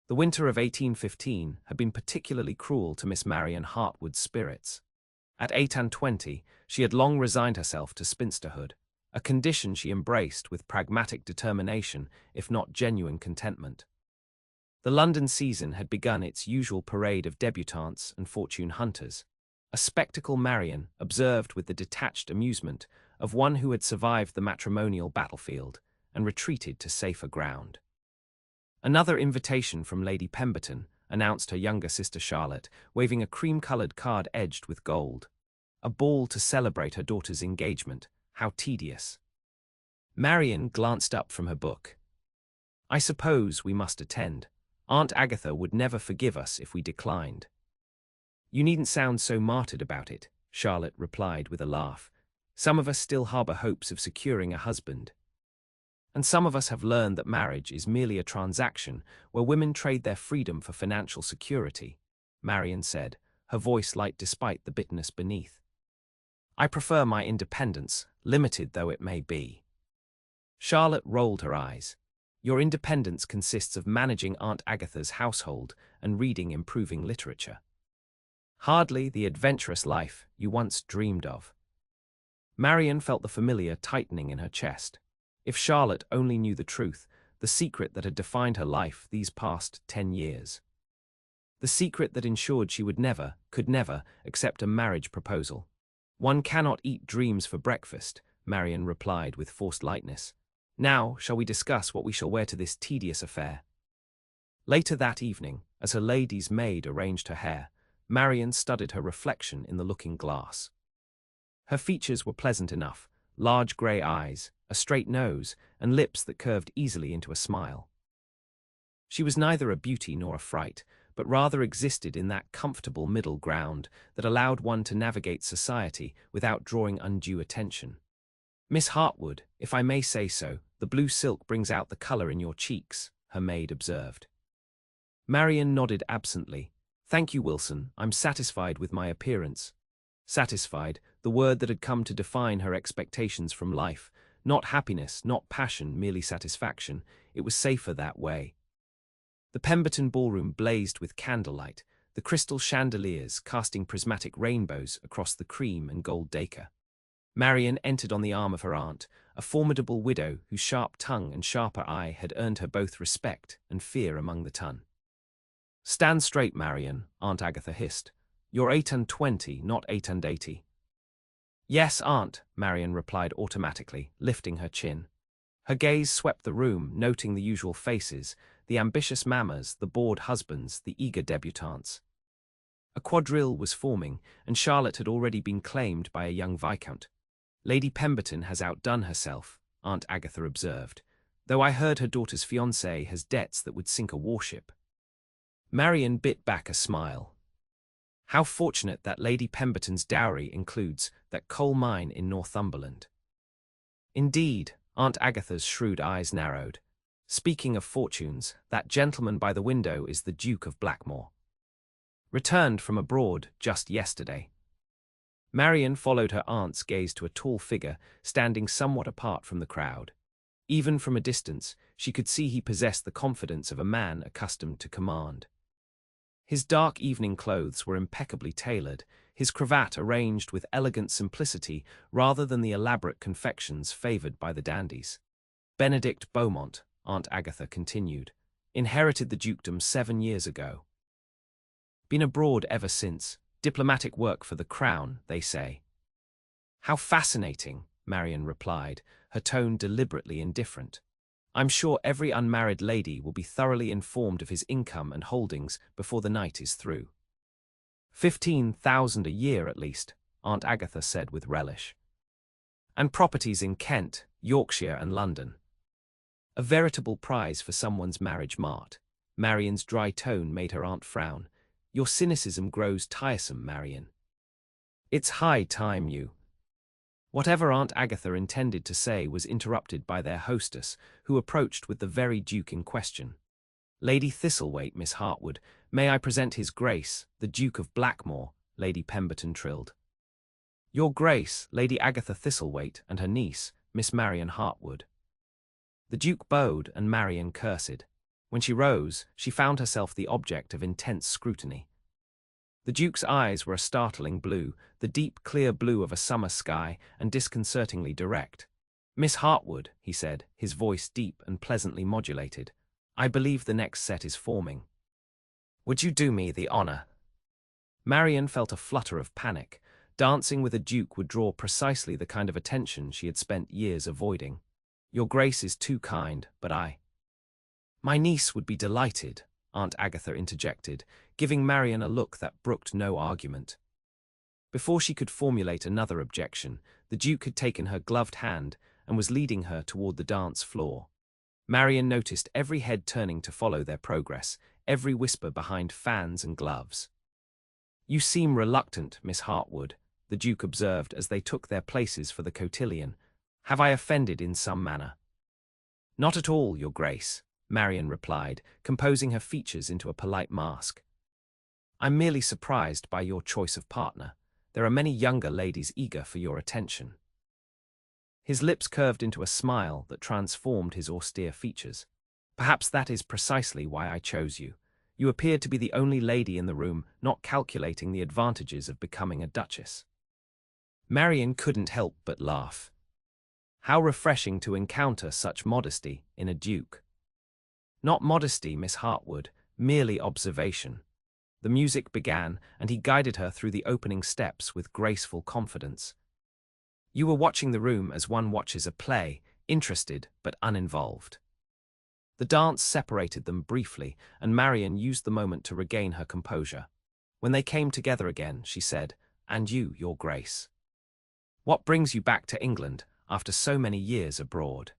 The winter of 1815 had been particularly cruel to Miss Marianne Hartwood's spirits. At 8 and 20, she had long resigned herself to spinsterhood, a condition she embraced with pragmatic determination, if not genuine contentment. The London season had begun its usual parade of debutantes and fortune hunters, a spectacle Marianne observed with the detached amusement of one who had survived the matrimonial battlefield and retreated to safer ground. Another invitation from Lady Pemberton announced her younger sister Charlotte, waving a cream-coloured card edged with gold. A ball to celebrate her daughter's engagement. How tedious. Marianne glanced up from her book. I suppose we must attend. Aunt Agatha would never forgive us if we declined. You needn't sound so martyred about it, Charlotte replied with a laugh. Some of us still harbour hopes of securing a husband. And some of us have learned that marriage is merely a transaction where women trade their freedom for financial security, Marianne said, her voice light despite the bitterness beneath. I prefer my independence, limited though it may be. Charlotte rolled her eyes. Your independence consists of managing Aunt Agatha's household and reading improving literature. Hardly the adventurous life you once dreamed of. Marianne felt the familiar tightening in her chest. If Charlotte only knew the truth, the secret that had defined her life these past 10 years. The secret that ensured she would never, could never, accept a marriage proposal. One cannot eat dreams for breakfast, Marianne replied with forced lightness. Now, shall we discuss what we shall wear to this tedious affair? Later that evening, as her lady's maid arranged her hair, Marianne studied her reflection in the looking-glass. Her features were pleasant enough, large grey eyes, a straight nose, and lips that curved easily into a smile. She was neither a beauty nor a fright, but rather existed in that comfortable middle ground that allowed one to navigate society without drawing undue attention. Miss Hartwood, if I may say so, the blue silk brings out the colour in your cheeks, her maid observed. Marianne nodded absently. Thank you, Wilson, I'm satisfied with my appearance. Satisfied, the word that had come to define her expectations from life. Not happiness, not passion, merely satisfaction. It was safer that way. The Pemberton ballroom blazed with candlelight, the crystal chandeliers casting prismatic rainbows across the cream and gold dacre. Marianne entered on the arm of her aunt, a formidable widow whose sharp tongue and sharper eye had earned her both respect and fear among the ton. Stand straight, Marianne, Aunt Agatha hissed. You're 8 and 20, not 8 and 80. Yes, Aunt, Marianne replied automatically, lifting her chin. Her gaze swept the room, noting the usual faces, the ambitious mammas, the bored husbands, the eager debutantes. A quadrille was forming, and Charlotte had already been claimed by a young viscount. Lady Pemberton has outdone herself, Aunt Agatha observed, though I heard her daughter's fiancé has debts that would sink a warship. Marianne bit back a smile. How fortunate that Lady Pemberton's dowry includes that coal mine in Northumberland. Indeed, Aunt Agatha's shrewd eyes narrowed. Speaking of fortunes, that gentleman by the window is the Duke of Blackmoor. Returned from abroad just yesterday. Marianne followed her aunt's gaze to a tall figure standing somewhat apart from the crowd. Even from a distance, she could see he possessed the confidence of a man accustomed to command. His dark evening clothes were impeccably tailored, his cravat arranged with elegant simplicity rather than the elaborate confections favoured by the dandies. Benedict Beaumont, Aunt Agatha continued, inherited the dukedom 7 years ago. Been abroad ever since, diplomatic work for the crown, they say. How fascinating, Marianne replied, her tone deliberately indifferent. I'm sure every unmarried lady will be thoroughly informed of his income and holdings before the night is through. 15,000 a year at least, Aunt Agatha said with relish. And properties in Kent, Yorkshire and London. A veritable prize for someone's marriage mart. Marianne's dry tone made her aunt frown. Your cynicism grows tiresome, Marianne. It's high time you... Whatever Aunt Agatha intended to say was interrupted by their hostess, who approached with the very Duke in question. Lady Thistlethwaite, Miss Hartwood, may I present his Grace, the Duke of Blackmoor, Lady Pemberton trilled. Your Grace, Lady Agatha Thistlethwaite, and her niece, Miss Marianne Hartwood. The Duke bowed and Marianne cursed. When she rose, she found herself the object of intense scrutiny. The Duke's eyes were a startling blue, the deep, clear blue of a summer sky, and disconcertingly direct. "Miss Hartwood," he said, his voice deep and pleasantly modulated, "I believe the next set is forming. Would you do me the honor?" Marianne felt a flutter of panic. Dancing with a duke would draw precisely the kind of attention she had spent years avoiding. "Your Grace is too kind, but My niece would be delighted," Aunt Agatha interjected, giving Marianne a look that brooked no argument. Before she could formulate another objection, the Duke had taken her gloved hand and was leading her toward the dance floor. Marianne noticed every head turning to follow their progress, every whisper behind fans and gloves. "You seem reluctant, Miss Hartwood," the Duke observed as they took their places for the cotillion. "Have I offended in some manner?" "Not at all, Your Grace," Marianne replied, composing her features into a polite mask. "I'm merely surprised by your choice of partner. There are many younger ladies eager for your attention." His lips curved into a smile that transformed his austere features. "Perhaps that is precisely why I chose you. You appeared to be the only lady in the room not calculating the advantages of becoming a duchess." Marianne couldn't help but laugh. How refreshing to encounter such modesty in a duke. "Not modesty, Miss Hartwood, merely observation." The music began, and he guided her through the opening steps with graceful confidence. You were watching the room as one watches a play, interested but uninvolved. The dance separated them briefly, and Marianne used the moment to regain her composure. When they came together again, she said, "And you, Your Grace. What brings you back to England after so many years abroad?"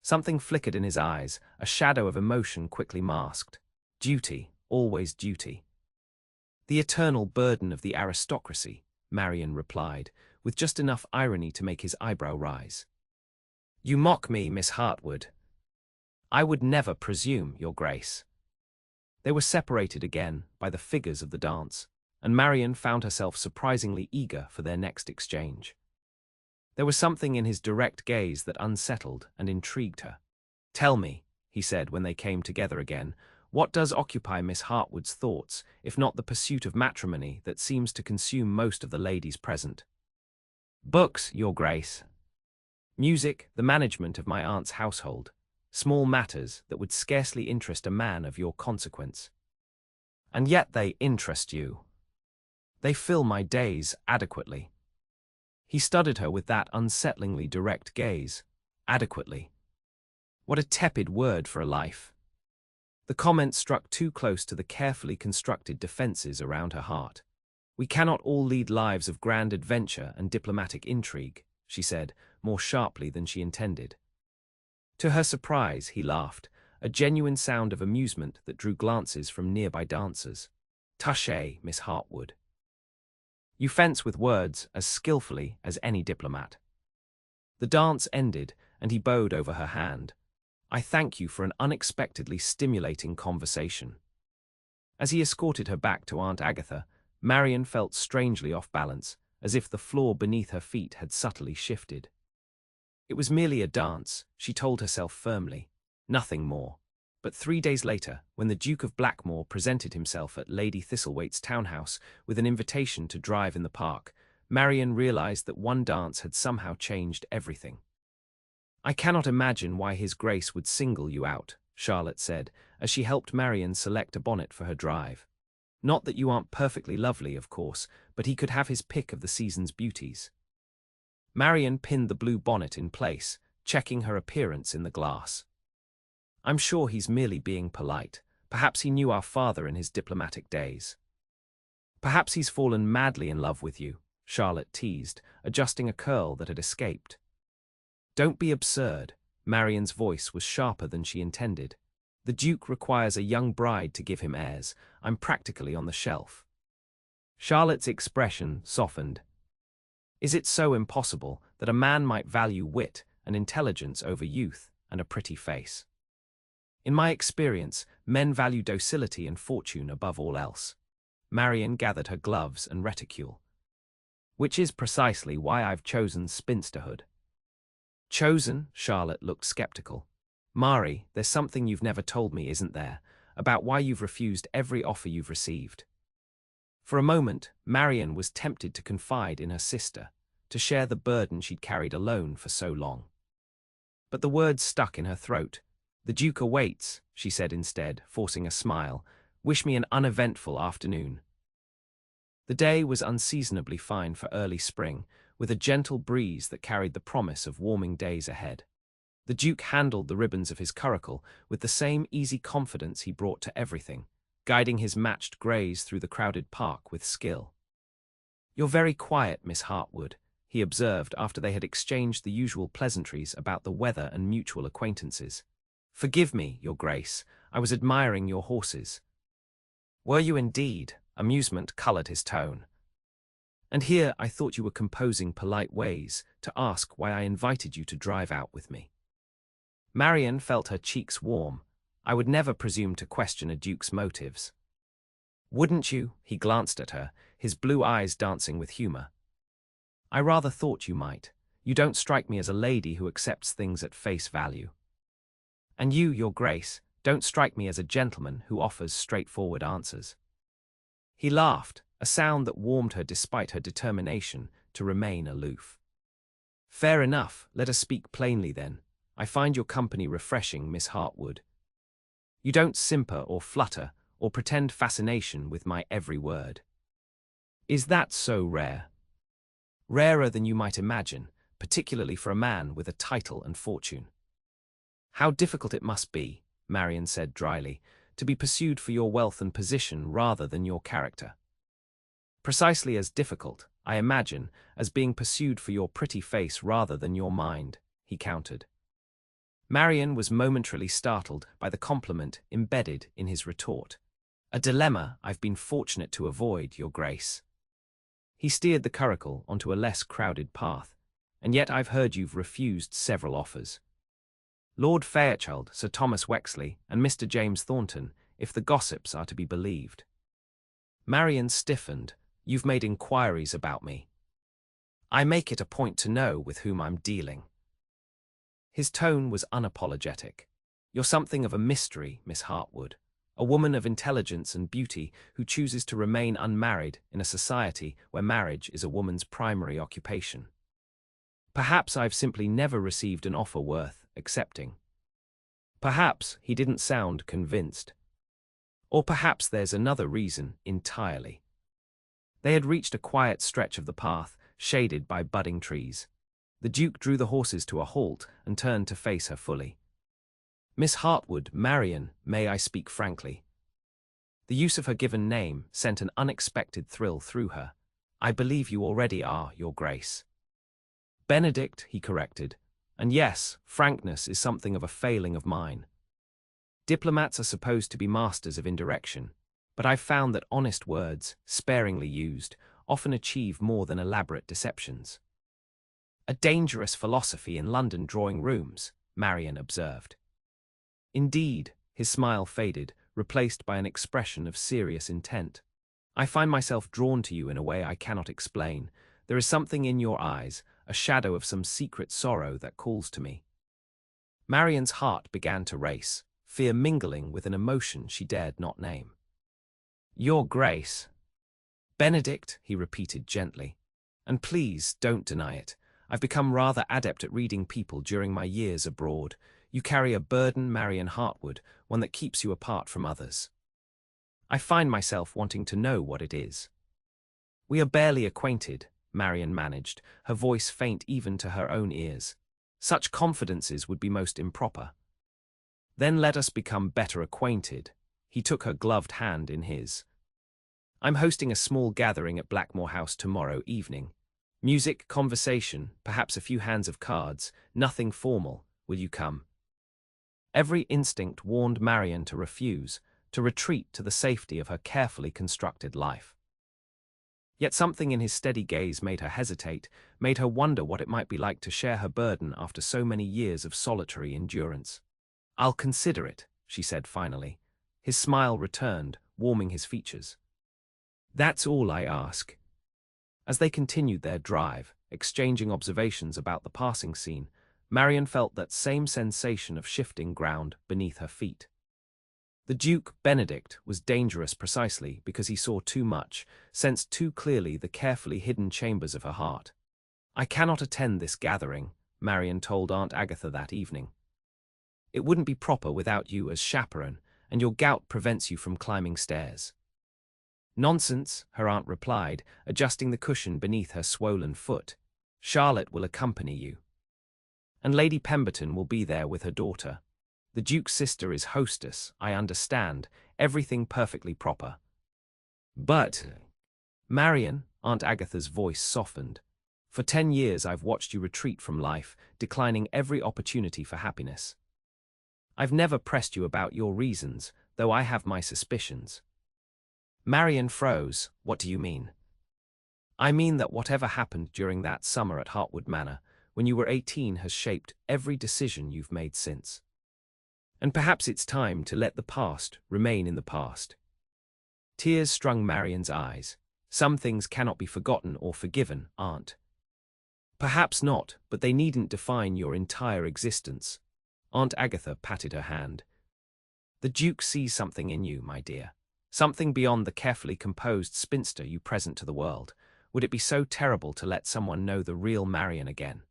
Something flickered in his eyes, a shadow of emotion quickly masked. "Duty, always duty." "The eternal burden of the aristocracy," Marianne replied, with just enough irony to make his eyebrow rise. "You mock me, Miss Hartwood." "I would never presume, Your Grace." They were separated again by the figures of the dance, and Marianne found herself surprisingly eager for their next exchange. There was something in his direct gaze that unsettled and intrigued her. "Tell me," he said when they came together again, "what does occupy Miss Hartwood's thoughts, if not the pursuit of matrimony that seems to consume most of the ladies present?" "Books, Your Grace. Music, the management of my aunt's household. Small matters that would scarcely interest a man of your consequence. And yet they interest you. They fill my days adequately." He studied her with that unsettlingly direct gaze. Adequately. What a tepid word for a life. The comment struck too close to the carefully constructed defenses around her heart. "We cannot all lead lives of grand adventure and diplomatic intrigue," she said, more sharply than she intended. To her surprise, he laughed, a genuine sound of amusement that drew glances from nearby dancers. "Touché, Miss Hartwood. You fence with words as skillfully as any diplomat." The dance ended, and he bowed over her hand. "I thank you for an unexpectedly stimulating conversation." As he escorted her back to Aunt Agatha, Marianne felt strangely off balance, as if the floor beneath her feet had subtly shifted. It was merely a dance, she told herself firmly, nothing more. But 3 days later, when the Duke of Blackmoor presented himself at Lady Thistlewaite's townhouse with an invitation to drive in the park, Marianne realized that one dance had somehow changed everything. "I cannot imagine why His Grace would single you out," Charlotte said, as she helped Marianne select a bonnet for her drive. "Not that you aren't perfectly lovely, of course, but he could have his pick of the season's beauties." Marianne pinned the blue bonnet in place, checking her appearance in the glass. "I'm sure he's merely being polite. Perhaps he knew our father in his diplomatic days." "Perhaps he's fallen madly in love with you," Charlotte teased, adjusting a curl that had escaped. "Don't be absurd." Marianne's voice was sharper than she intended. "The Duke requires a young bride to give him airs. I'm practically on the shelf." Charlotte's expression softened. "Is it so impossible that a man might value wit and intelligence over youth and a pretty face? In my experience, men value docility and fortune above all else." Marianne gathered her gloves and reticule. "Which is precisely why I've chosen spinsterhood." "Chosen?" Charlotte looked skeptical. Mari, there's something you've never told me, isn't there, about why you've refused every offer you've received. For a moment, Marianne was tempted to confide in her sister, to share the burden she'd carried alone for so long. But the words stuck in her throat. "The Duke awaits," she said instead, forcing a smile. "Wish me an uneventful afternoon." The day was unseasonably fine for early spring, with a gentle breeze that carried the promise of warming days ahead. The Duke handled the ribbons of his curricle with the same easy confidence he brought to everything, guiding his matched greys through the crowded park with skill. "You're very quiet, Miss Hartwood," he observed after they had exchanged the usual pleasantries about the weather and mutual acquaintances. "Forgive me, Your Grace, I was admiring your horses." "Were you indeed?" Amusement colored his tone. "And here I thought you were composing polite ways to ask why I invited you to drive out with me." Marianne felt her cheeks warm. "I would never presume to question a duke's motives." "Wouldn't you?" He glanced at her, his blue eyes dancing with humor. "I rather thought you might. You don't strike me as a lady who accepts things at face value. And you, Your Grace, don't strike me as a gentleman who offers straightforward answers." He laughed, a sound that warmed her despite her determination to remain aloof. "Fair enough, let us speak plainly then. I find your company refreshing, Miss Hartwood. You don't simper or flutter or pretend fascination with my every word." "Is that so rare?" "Rarer than you might imagine, particularly for a man with a title and fortune." "How difficult it must be," Marianne said dryly, "to be pursued for your wealth and position rather than your character." "Precisely as difficult, I imagine, as being pursued for your pretty face rather than your mind," he countered. Marianne was momentarily startled by the compliment embedded in his retort. "A dilemma I've been fortunate to avoid, Your Grace." He steered the curricle onto a less crowded path. "And yet I've heard you've refused several offers. Lord Fairchild, Sir Thomas Wexley, and Mr. James Thornton, if the gossips are to be believed." Marianne stiffened. "You've made inquiries about me. I make it a point to know with whom I'm dealing." His tone was unapologetic. "You're something of a mystery, Miss Hartwood, a woman of intelligence and beauty who chooses to remain unmarried in a society where marriage is a woman's primary occupation. Perhaps I've simply never received an offer worth accepting." Perhaps he didn't sound convinced. Or perhaps there's another reason entirely. They had reached a quiet stretch of the path, shaded by budding trees. The Duke drew the horses to a halt and turned to face her fully. "Miss Hartwood, Marianne, may I speak frankly?" The use of her given name sent an unexpected thrill through her. "I believe you already are, Your Grace." "Benedict," he corrected. "And yes, frankness is something of a failing of mine. Diplomats are supposed to be masters of indirection, but I've found that honest words, sparingly used, often achieve more than elaborate deceptions." "A dangerous philosophy in London drawing rooms," Marianne observed. "Indeed," his smile faded, replaced by an expression of serious intent. "I find myself drawn to you in a way I cannot explain. There is something in your eyes, a shadow of some secret sorrow that calls to me." Marianne's heart began to race, fear mingling with an emotion she dared not name. "Your Grace." "Benedict," he repeated gently. "And please, don't deny it. I've become rather adept at reading people during my years abroad. You carry a burden, Marianne Hartwood, one that keeps you apart from others. I find myself wanting to know what it is." "We are barely acquainted," Marianne managed, her voice faint even to her own ears. "Such confidences would be most improper." "Then let us become better acquainted." He took her gloved hand in his. "I'm hosting a small gathering at Blackmoor House tomorrow evening. Music, conversation, perhaps a few hands of cards, nothing formal. Will you come?" Every instinct warned Marianne to refuse, to retreat to the safety of her carefully constructed life. Yet something in his steady gaze made her hesitate, made her wonder what it might be like to share her burden after so many years of solitary endurance. "I'll consider it," she said finally. His smile returned, warming his features. "That's all I ask." As they continued their drive, exchanging observations about the passing scene, Marianne felt that same sensation of shifting ground beneath her feet. The Duke, Benedict, was dangerous precisely because he saw too much, sensed too clearly the carefully hidden chambers of her heart. "I cannot attend this gathering," Marianne told Aunt Agatha that evening. "It wouldn't be proper without you as chaperone, and your gout prevents you from climbing stairs." "Nonsense," her aunt replied, adjusting the cushion beneath her swollen foot. "Charlotte will accompany you. And Lady Pemberton will be there with her daughter. The Duke's sister is hostess, I understand, everything perfectly proper." "But—" "Marianne," Aunt Agatha's voice softened, "for 10 years I've watched you retreat from life, declining every opportunity for happiness. I've never pressed you about your reasons, though I have my suspicions." Marianne froze. "What do you mean?" "I mean that whatever happened during that summer at Hartwood Manor, when you were 18, has shaped every decision you've made since. And perhaps it's time to let the past remain in the past." Tears strung Marianne's eyes. "Some things cannot be forgotten or forgiven, Aunt." "Perhaps not, but they needn't define your entire existence." Aunt Agatha patted her hand. "The Duke sees something in you, my dear. Something beyond the carefully composed spinster you present to the world. Would it be so terrible to let someone know the real Marianne again?"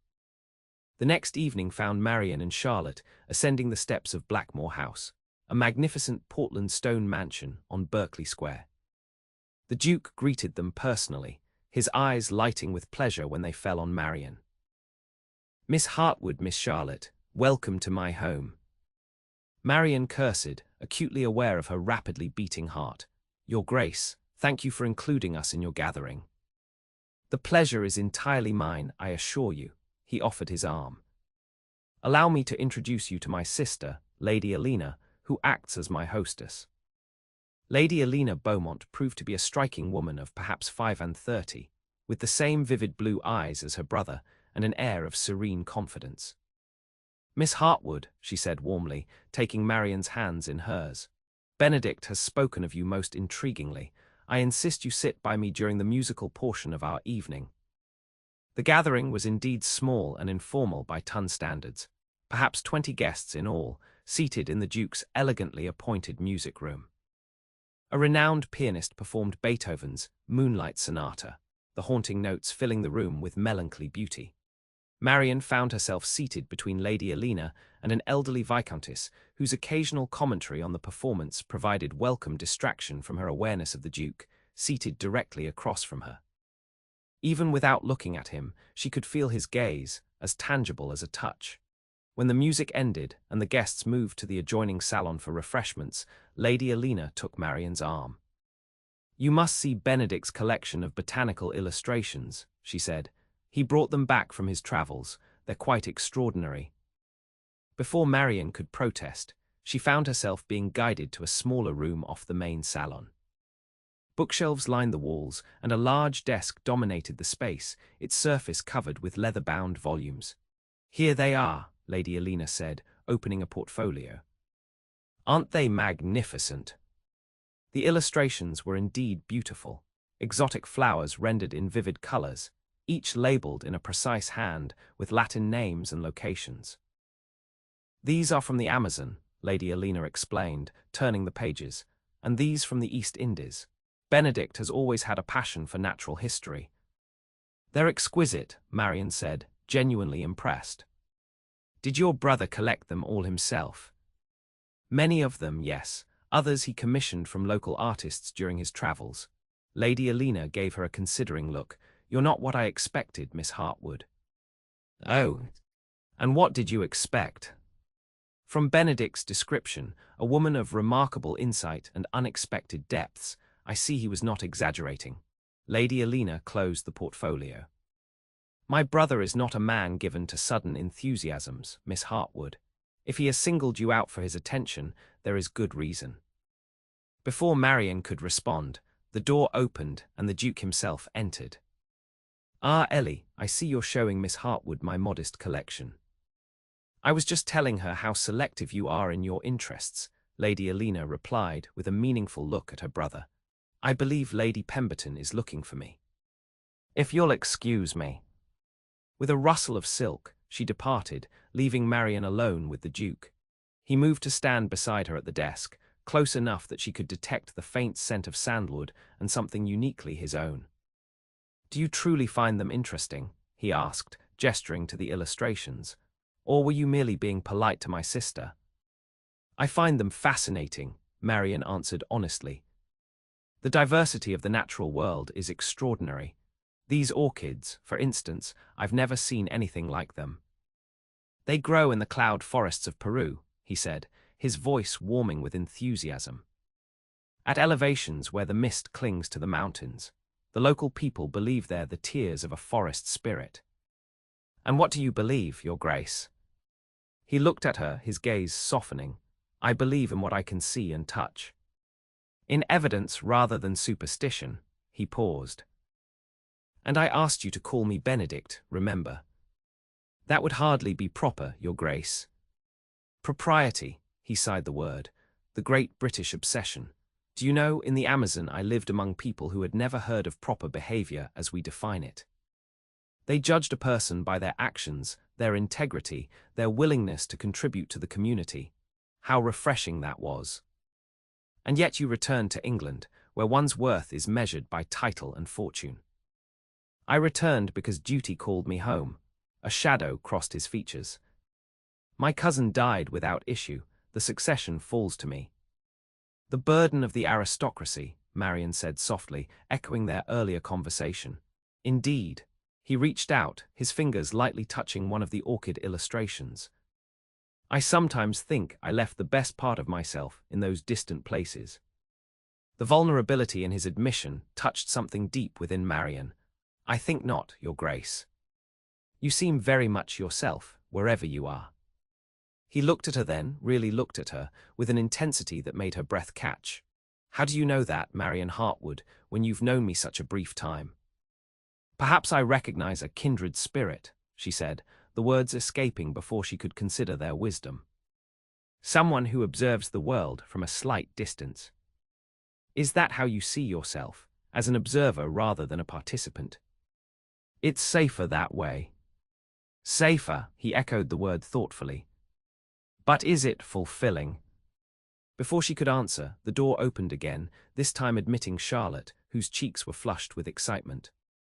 The next evening found Marianne and Charlotte ascending the steps of Blackmoor House, a magnificent Portland stone mansion on Berkeley Square. The Duke greeted them personally, his eyes lighting with pleasure when they fell on Marianne. "Miss Hartwood, Miss Charlotte, welcome to my home." Marianne cursed, acutely aware of her rapidly beating heart. "Your Grace, thank you for including us in your gathering." "The pleasure is entirely mine, I assure you." He offered his arm. "Allow me to introduce you to my sister, Lady Elena, who acts as my hostess." Lady Elena Beaumont proved to be a striking woman of perhaps 35, with the same vivid blue eyes as her brother and an air of serene confidence. "Miss Hartwood," she said warmly, taking Marianne's hands in hers, "Benedict has spoken of you most intriguingly. I insist you sit by me during the musical portion of our evening." The gathering was indeed small and informal by ton standards, perhaps 20 guests in all, seated in the Duke's elegantly appointed music room. A renowned pianist performed Beethoven's Moonlight Sonata, the haunting notes filling the room with melancholy beauty. Marianne found herself seated between Lady Elena and an elderly viscountess whose occasional commentary on the performance provided welcome distraction from her awareness of the Duke, seated directly across from her. Even without looking at him, she could feel his gaze, as tangible as a touch. When the music ended and the guests moved to the adjoining salon for refreshments, Lady Elena took Marianne's arm. "You must see Benedict's collection of botanical illustrations," she said. "He brought them back from his travels. They're quite extraordinary." Before Marianne could protest, she found herself being guided to a smaller room off the main salon. Bookshelves lined the walls, and a large desk dominated the space, its surface covered with leather-bound volumes. "Here they are," Lady Elena said, opening a portfolio. "Aren't they magnificent?" The illustrations were indeed beautiful, exotic flowers rendered in vivid colors, each labeled in a precise hand with Latin names and locations. "These are from the Amazon," Lady Elena explained, turning the pages, "and these from the East Indies. Benedict has always had a passion for natural history." "They're exquisite," Marianne said, genuinely impressed. "Did your brother collect them all himself?" "Many of them, yes. Others he commissioned from local artists during his travels." Lady Elena gave her a considering look. "You're not what I expected, Miss Hartwood." "Oh, and what did you expect?" "From Benedict's description, a woman of remarkable insight and unexpected depths, I see he was not exaggerating." Lady Elena closed the portfolio. "My brother is not a man given to sudden enthusiasms, Miss Hartwood. If he has singled you out for his attention, there is good reason." Before Marianne could respond, the door opened and the Duke himself entered. "Ah, Ellie, I see you're showing Miss Hartwood my modest collection." "I was just telling her how selective you are in your interests," Lady Elena replied with a meaningful look at her brother. "I believe Lady Pemberton is looking for me." "If you'll excuse me." With a rustle of silk, she departed, leaving Marianne alone with the Duke. He moved to stand beside her at the desk, close enough that she could detect the faint scent of sandalwood and something uniquely his own. "Do you truly find them interesting?" he asked, gesturing to the illustrations. "Or were you merely being polite to my sister?" "I find them fascinating," Marianne answered honestly. "The diversity of the natural world is extraordinary. These orchids, for instance, I've never seen anything like them." "They grow in the cloud forests of Peru," he said, his voice warming with enthusiasm. "At elevations where the mist clings to the mountains, the local people believe they're the tears of a forest spirit." "And what do you believe, Your Grace?" He looked at her, his gaze softening. "I believe in what I can see and touch." "In evidence rather than superstition," he paused. "And I asked you to call me Benedict, remember?" "That would hardly be proper, Your Grace." "Propriety," he sighed the word, "the great British obsession. Do you know, in the Amazon I lived among people who had never heard of proper behavior as we define it. They judged a person by their actions, their integrity, their willingness to contribute to the community. How refreshing that was. And yet you returned to England, where one's worth is measured by title and fortune." "I returned because duty called me home." A shadow crossed his features. "My cousin died without issue. The succession falls to me." "The burden of the aristocracy," Marianne said softly, echoing their earlier conversation. "Indeed." He reached out, his fingers lightly touching one of the orchid illustrations. "I sometimes think I left the best part of myself in those distant places." The vulnerability in his admission touched something deep within Marianne. "I think not, Your Grace. You seem very much yourself, wherever you are." He looked at her then, really looked at her, with an intensity that made her breath catch. "How do you know that, Marianne Hartwood, when you've known me such a brief time?" "Perhaps I recognize a kindred spirit," she said, the words escaping before she could consider their wisdom. "Someone who observes the world from a slight distance." "Is that how you see yourself, as an observer rather than a participant?" "It's safer that way." "Safer," he echoed the word thoughtfully. "But is it fulfilling?" Before she could answer, the door opened again, this time admitting Charlotte, whose cheeks were flushed with excitement.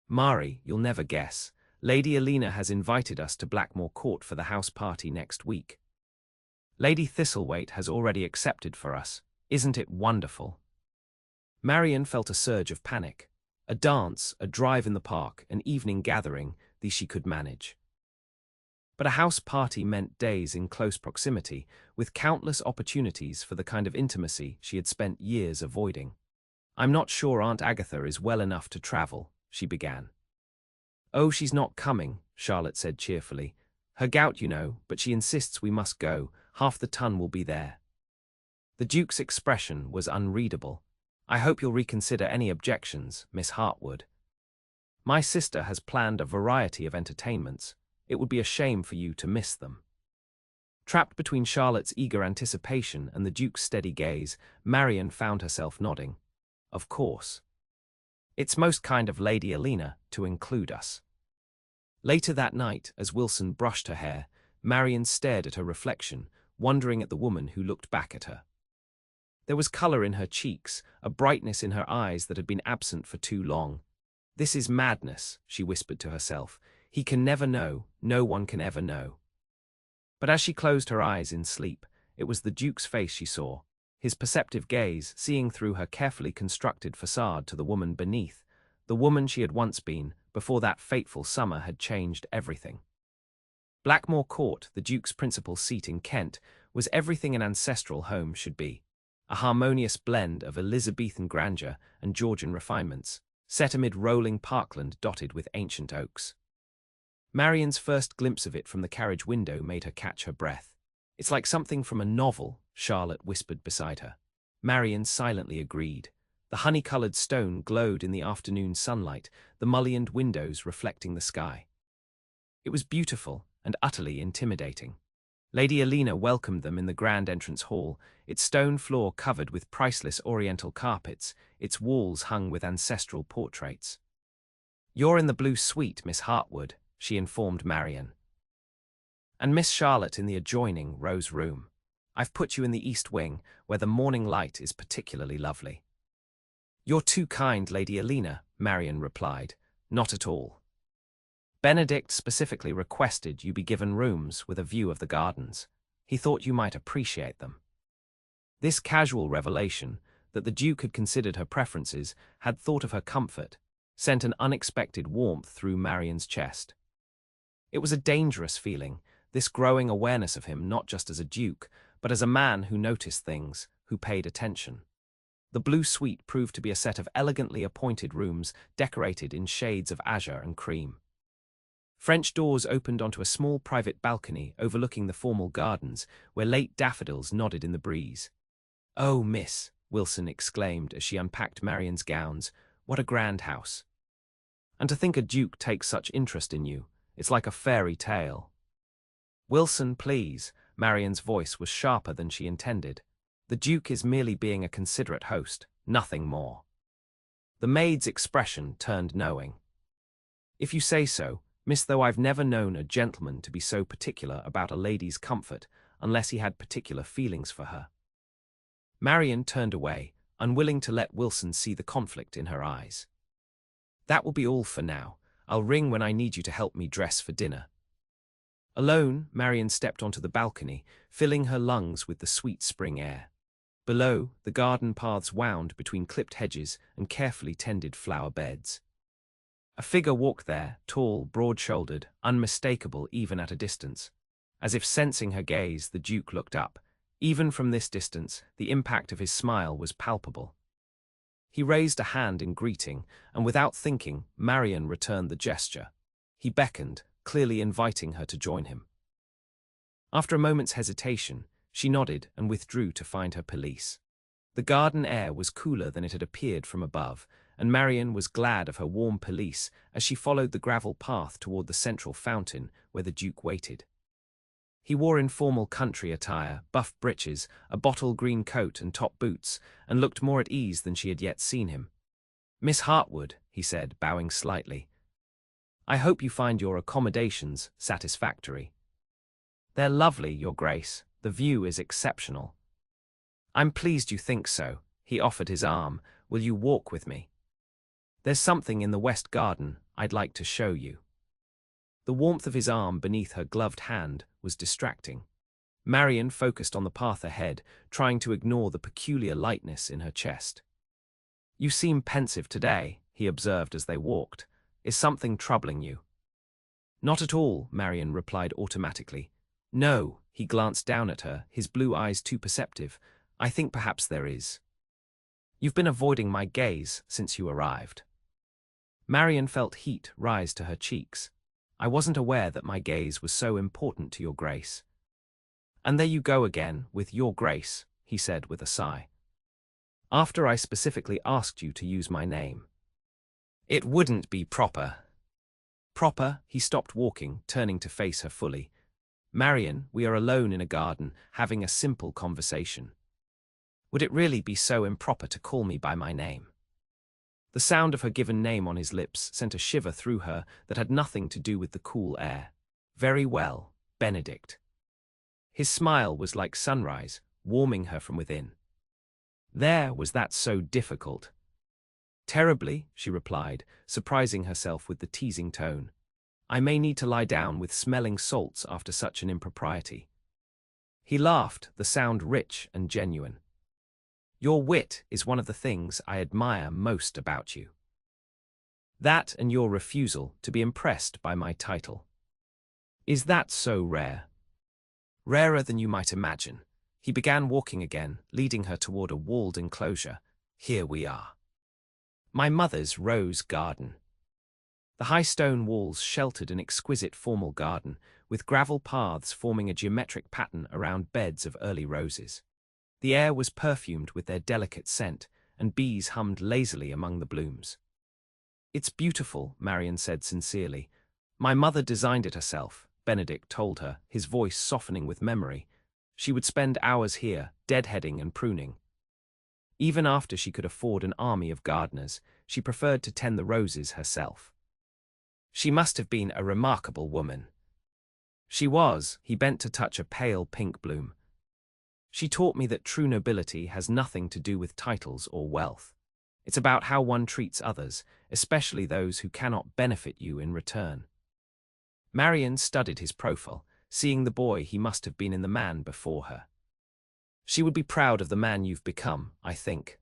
"Mari, you'll never guess. Lady Alina has invited us to Blackmoor Court for the house party next week. Lady Thistlethwaite has already accepted for us. Isn't it wonderful?" Marianne felt a surge of panic. A dance, a drive in the park, an evening gathering, these she could manage. But a house party meant days in close proximity, with countless opportunities for the kind of intimacy she had spent years avoiding. "I'm not sure Aunt Agatha is well enough to travel," she began. "Oh, she's not coming," Charlotte said cheerfully. "Her gout, you know, but she insists we must go. Half the ton will be there." The Duke's expression was unreadable. "I hope you'll reconsider any objections, Miss Hartwood. My sister has planned a variety of entertainments. It would be a shame for you to miss them." Trapped between Charlotte's eager anticipation and the Duke's steady gaze, Marianne found herself nodding. "Of course. It's most kind of Lady Alina to include us." Later that night, as Wilson brushed her hair, Marianne stared at her reflection, wondering at the woman who looked back at her. There was color in her cheeks, a brightness in her eyes that had been absent for too long. "This is madness," she whispered to herself. "He can never know, no one can ever know." But as she closed her eyes in sleep, it was the Duke's face she saw, his perceptive gaze seeing through her carefully constructed facade to the woman beneath, the woman she had once been, before that fateful summer had changed everything. Blackmoor Court, the Duke's principal seat in Kent, was everything an ancestral home should be. A harmonious blend of Elizabethan grandeur and Georgian refinements, set amid rolling parkland dotted with ancient oaks. Marianne's first glimpse of it from the carriage window made her catch her breath. "It's like something from a novel," Charlotte whispered beside her. Marianne silently agreed. The honey-coloured stone glowed in the afternoon sunlight, the mullioned windows reflecting the sky. It was beautiful and utterly intimidating. Lady Alina welcomed them in the grand entrance hall, its stone floor covered with priceless oriental carpets, its walls hung with ancestral portraits. "You're in the blue suite, Miss Hartwood," she informed Marianne. and Miss Charlotte in the adjoining rose room. I've put you in the east wing, where the morning light is particularly lovely." "You're too kind, Lady Alina," Marianne replied. "Not at all. Benedict specifically requested you be given rooms with a view of the gardens. He thought you might appreciate them." This casual revelation, that the Duke had considered her preferences, had thought of her comfort, sent an unexpected warmth through Marianne's chest. It was a dangerous feeling, this growing awareness of him not just as a duke, but as a man who noticed things, who paid attention. The blue suite proved to be a set of elegantly appointed rooms decorated in shades of azure and cream. French doors opened onto a small private balcony overlooking the formal gardens, where late daffodils nodded in the breeze. "Oh, miss," Wilson exclaimed as she unpacked Marianne's gowns, "what a grand house. And to think a duke takes such interest in you. It's like a fairy tale." "Wilson, please." Marianne's voice was sharper than she intended. "The Duke is merely being a considerate host, nothing more." The maid's expression turned knowing. "If you say so, miss, though I've never known a gentleman to be so particular about a lady's comfort unless he had particular feelings for her." Marianne turned away, unwilling to let Wilson see the conflict in her eyes. "That will be all for now. I'll ring when I need you to help me dress for dinner." Alone, Marianne stepped onto the balcony, filling her lungs with the sweet spring air. Below, the garden paths wound between clipped hedges and carefully tended flower beds. A figure walked there, tall, broad-shouldered, unmistakable even at a distance. As if sensing her gaze, the Duke looked up. Even from this distance, the impact of his smile was palpable. He raised a hand in greeting, and without thinking, Marianne returned the gesture. He beckoned, clearly inviting her to join him. After a moment's hesitation, she nodded and withdrew to find her pelisse. The garden air was cooler than it had appeared from above, and Marianne was glad of her warm pelisse as she followed the gravel path toward the central fountain where the Duke waited. He wore informal country attire, buff breeches, a bottle green coat and top boots, and looked more at ease than she had yet seen him. "Miss Hartwood," he said, bowing slightly. "I hope you find your accommodations satisfactory." "They're lovely, Your Grace. The view is exceptional." "I'm pleased you think so." He offered his arm. "Will you walk with me? There's something in the West Garden I'd like to show you." The warmth of his arm beneath her gloved hand was distracting. Marianne focused on the path ahead, trying to ignore the peculiar lightness in her chest. "You seem pensive today," he observed as they walked. "Is something troubling you?" "Not at all," Marianne replied automatically. "No," he glanced down at her, his blue eyes too perceptive. "I think perhaps there is. You've been avoiding my gaze since you arrived." Marianne felt heat rise to her cheeks. "I wasn't aware that my gaze was so important to Your Grace." "And there you go again, with Your Grace," he said with a sigh. "After I specifically asked you to use my name. It wouldn't be proper." "Proper?" He stopped walking, turning to face her fully. "Marianne, we are alone in a garden, having a simple conversation. Would it really be so improper to call me by my name?" The sound of her given name on his lips sent a shiver through her that had nothing to do with the cool air. "Very well, Benedict." His smile was like sunrise, warming her from within. There, was that so difficult? "Terribly," she replied, surprising herself with the teasing tone. "I may need to lie down with smelling salts after such an impropriety." He laughed, the sound rich and genuine. "Your wit is one of the things I admire most about you. That and your refusal to be impressed by my title. Is that so rare?" "Rarer than you might imagine." He began walking again, leading her toward a walled enclosure. "Here we are. My mother's rose garden." The high stone walls sheltered an exquisite formal garden, with gravel paths forming a geometric pattern around beds of early roses. The air was perfumed with their delicate scent, and bees hummed lazily among the blooms. "It's beautiful," Marianne said sincerely. "My mother designed it herself," Benedict told her, his voice softening with memory. She would spend hours here, deadheading and pruning. Even after she could afford an army of gardeners, she preferred to tend the roses herself. "She must have been a remarkable woman." She was. He bent to touch a pale pink bloom. She taught me that true nobility has nothing to do with titles or wealth. It's about how one treats others, especially those who cannot benefit you in return. Marianne studied his profile, seeing the boy he must have been in the man before her. She would be proud of the man you've become, I think.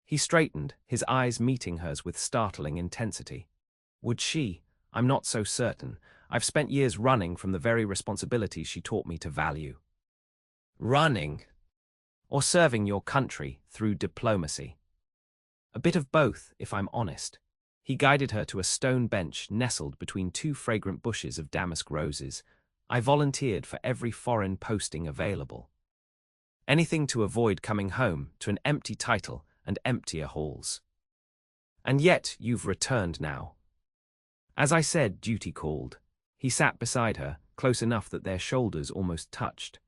He straightened, his eyes meeting hers with startling intensity. Would she? I'm not so certain. I've spent years running from the very responsibilities she taught me to value. Running? Or serving your country through diplomacy? A bit of both, if I'm honest. He guided her to a stone bench nestled between two fragrant bushes of damask roses. I volunteered for every foreign posting available. Anything to avoid coming home to an empty title and emptier halls. And yet you've returned now. As I said, duty called. He sat beside her, close enough that their shoulders almost touched.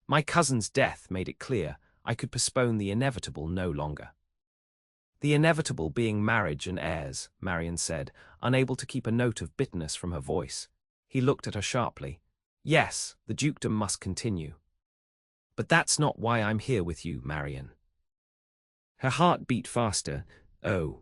My cousin's death made it clear I could postpone the inevitable no longer. The inevitable being marriage and heirs, Marianne said, unable to keep a note of bitterness from her voice. He looked at her sharply. Yes, the dukedom must continue. But that's not why I'm here with you, Marianne. Her heart beat faster. Oh.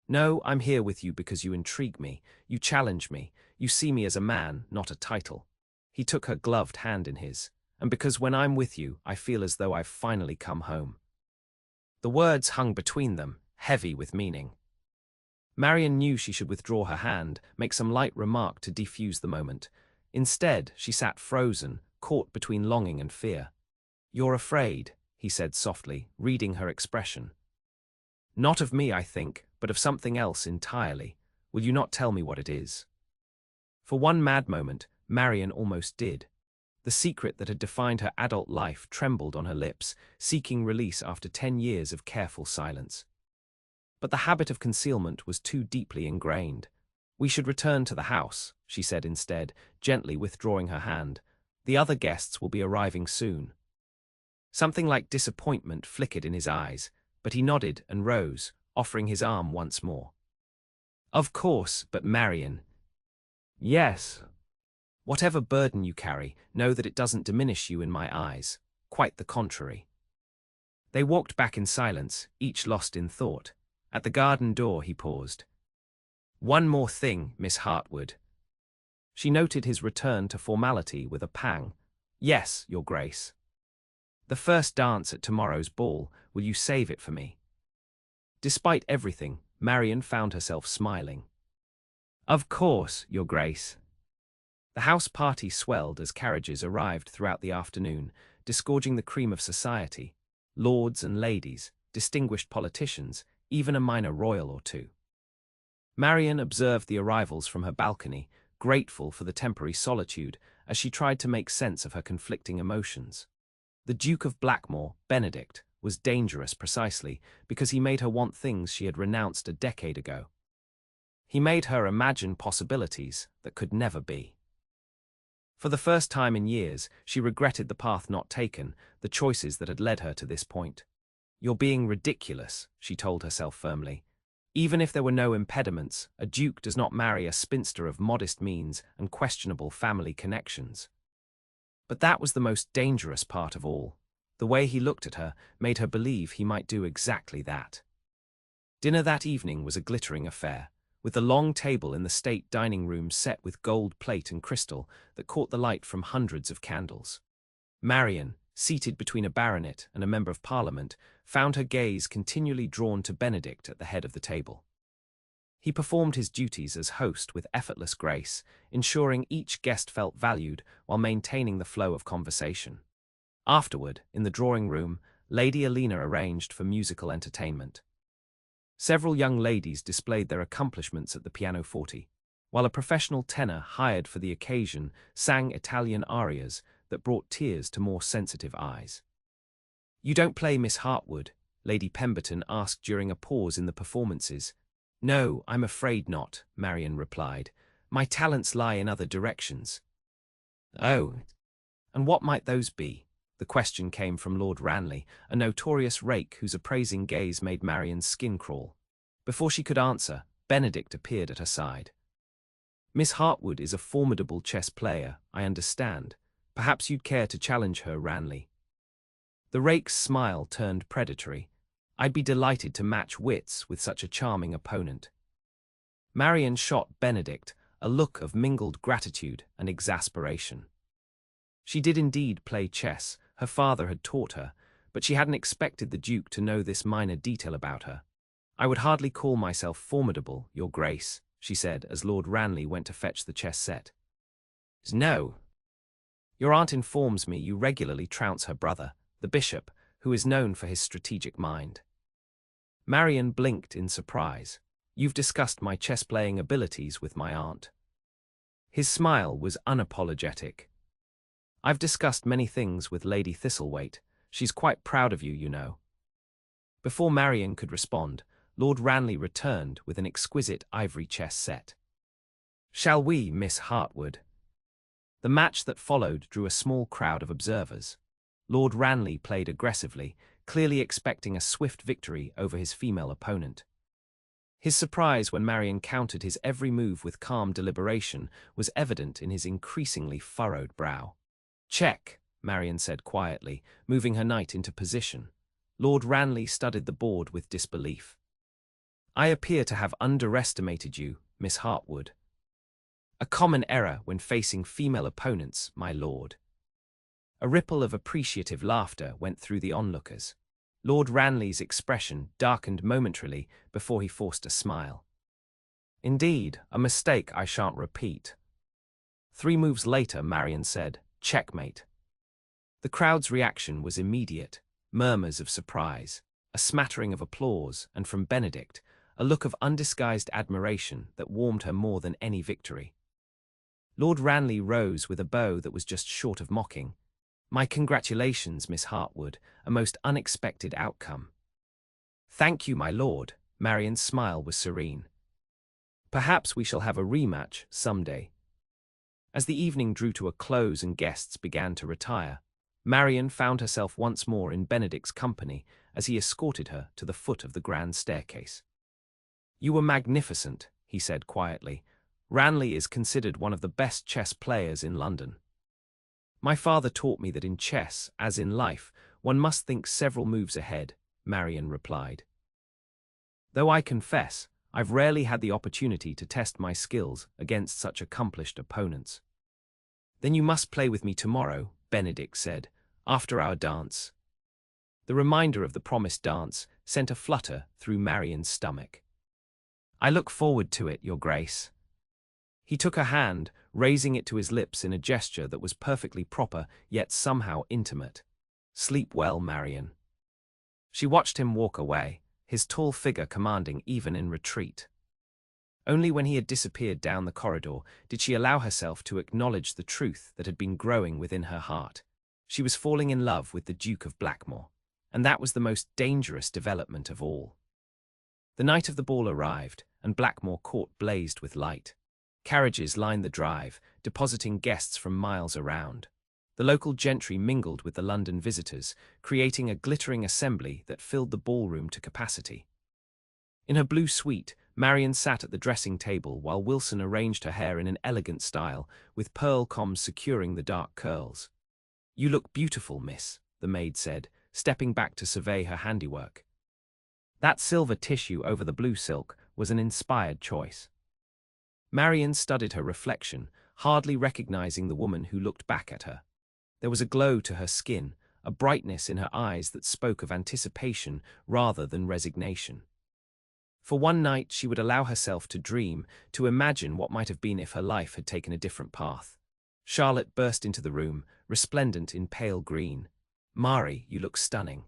No, I'm here with you because you intrigue me, you challenge me, you see me as a man, not a title. He took her gloved hand in his. And because when I'm with you, I feel as though I've finally come home. The words hung between them, heavy with meaning. Marianne knew she should withdraw her hand, make some light remark to defuse the moment. Instead, she sat frozen, caught between longing and fear. You're afraid, he said softly, reading her expression. Not of me, I think, but of something else entirely. Will you not tell me what it is? For one mad moment, Marianne almost did. The secret that had defined her adult life trembled on her lips, seeking release after 10 years of careful silence. But the habit of concealment was too deeply ingrained. We should return to the house, she said instead, gently withdrawing her hand. The other guests will be arriving soon. Something like disappointment flickered in his eyes, but he nodded and rose, offering his arm once more. Of course, but Marianne. Yes. Whatever burden you carry, know that it doesn't diminish you in my eyes. Quite the contrary. They walked back in silence, each lost in thought. At the garden door he paused. One more thing, Miss Hartwood. She noted his return to formality with a pang. Yes, Your Grace. The first dance at tomorrow's ball, will you save it for me? Despite everything, Marianne found herself smiling. Of course, Your Grace. The house party swelled as carriages arrived throughout the afternoon, disgorging the cream of society, lords and ladies, distinguished politicians, even a minor royal or two. Marianne observed the arrivals from her balcony, grateful for the temporary solitude, as she tried to make sense of her conflicting emotions. The Duke of Blackmoor, Benedict, was dangerous precisely because he made her want things she had renounced a decade ago. He made her imagine possibilities that could never be. For the first time in years, she regretted the path not taken, the choices that had led her to this point. You're being ridiculous, she told herself firmly. Even if there were no impediments, a duke does not marry a spinster of modest means and questionable family connections. But that was the most dangerous part of all. The way he looked at her made her believe he might do exactly that. Dinner that evening was a glittering affair, with the long table in the state dining room set with gold plate and crystal that caught the light from hundreds of candles. Marianne, seated between a baronet and a member of Parliament, found her gaze continually drawn to Benedict at the head of the table. He performed his duties as host with effortless grace, ensuring each guest felt valued while maintaining the flow of conversation. Afterward, in the drawing room, Lady Alina arranged for musical entertainment. Several young ladies displayed their accomplishments at the pianoforte, while a professional tenor hired for the occasion sang Italian arias that brought tears to more sensitive eyes. You don't play, Miss Hartwood? Lady Pemberton asked during a pause in the performances. No, I'm afraid not, Marianne replied. My talents lie in other directions. Oh, and what might those be? The question came from Lord Ranelagh, a notorious rake whose appraising gaze made Marianne's skin crawl. Before she could answer, Benedict appeared at her side. Miss Hartwood is a formidable chess player, I understand. Perhaps you'd care to challenge her, Ranley. The rake's smile turned predatory. I'd be delighted to match wits with such a charming opponent. Marianne shot Benedict a look of mingled gratitude and exasperation. She did indeed play chess, her father had taught her, but she hadn't expected the Duke to know this minor detail about her. I would hardly call myself formidable, Your Grace, she said as Lord Ranley went to fetch the chess set. No. Your aunt informs me you regularly trounce her brother, the bishop, who is known for his strategic mind. Marianne blinked in surprise. You've discussed my chess-playing abilities with my aunt. His smile was unapologetic. I've discussed many things with Lady Thistlethwaite. She's quite proud of you, you know. Before Marianne could respond, Lord Ranley returned with an exquisite ivory chess set. Shall we, Miss Hartwood? The match that followed drew a small crowd of observers. Lord Ranley played aggressively, clearly expecting a swift victory over his female opponent. His surprise when Marianne countered his every move with calm deliberation was evident in his increasingly furrowed brow. Check, Marianne said quietly, moving her knight into position. Lord Ranley studied the board with disbelief. I appear to have underestimated you, Miss Hartwood. A common error when facing female opponents, my lord. A ripple of appreciative laughter went through the onlookers. Lord Ranley's expression darkened momentarily before he forced a smile. Indeed, a mistake I shan't repeat. 3 moves later, Marianne said, checkmate. The crowd's reaction was immediate, murmurs of surprise, a smattering of applause, and from Benedict, a look of undisguised admiration that warmed her more than any victory. Lord Ranley rose with a bow that was just short of mocking. My congratulations, Miss Hartwood, a most unexpected outcome. Thank you, my lord. Marianne's smile was serene. Perhaps we shall have a rematch someday. As the evening drew to a close and guests began to retire, Marianne found herself once more in Benedict's company as he escorted her to the foot of the grand staircase. You were magnificent, he said quietly. Ranley is considered one of the best chess players in London. My father taught me that in chess, as in life, one must think several moves ahead, Marianne replied. Though I confess, I've rarely had the opportunity to test my skills against such accomplished opponents. Then you must play with me tomorrow, Benedict said, after our dance. The reminder of the promised dance sent a flutter through Marianne's stomach. I look forward to it, Your Grace. He took her hand, raising it to his lips in a gesture that was perfectly proper, yet somehow intimate. Sleep well, Marianne. She watched him walk away, his tall figure commanding even in retreat. Only when he had disappeared down the corridor did she allow herself to acknowledge the truth that had been growing within her heart. She was falling in love with the Duke of Blackmoor, and that was the most dangerous development of all. The night of the ball arrived, and Blackmoor Court blazed with light. Carriages lined the drive, depositing guests from miles around. The local gentry mingled with the London visitors, creating a glittering assembly that filled the ballroom to capacity. In her blue suite, Marianne sat at the dressing table while Wilson arranged her hair in an elegant style, with pearl combs securing the dark curls. You look beautiful, miss, the maid said, stepping back to survey her handiwork. That silver tissue over the blue silk was an inspired choice. Marianne studied her reflection, hardly recognizing the woman who looked back at her. There was a glow to her skin, a brightness in her eyes that spoke of anticipation rather than resignation. For one night she would allow herself to dream, to imagine what might have been if her life had taken a different path. Charlotte burst into the room, resplendent in pale green. Mari, you look stunning.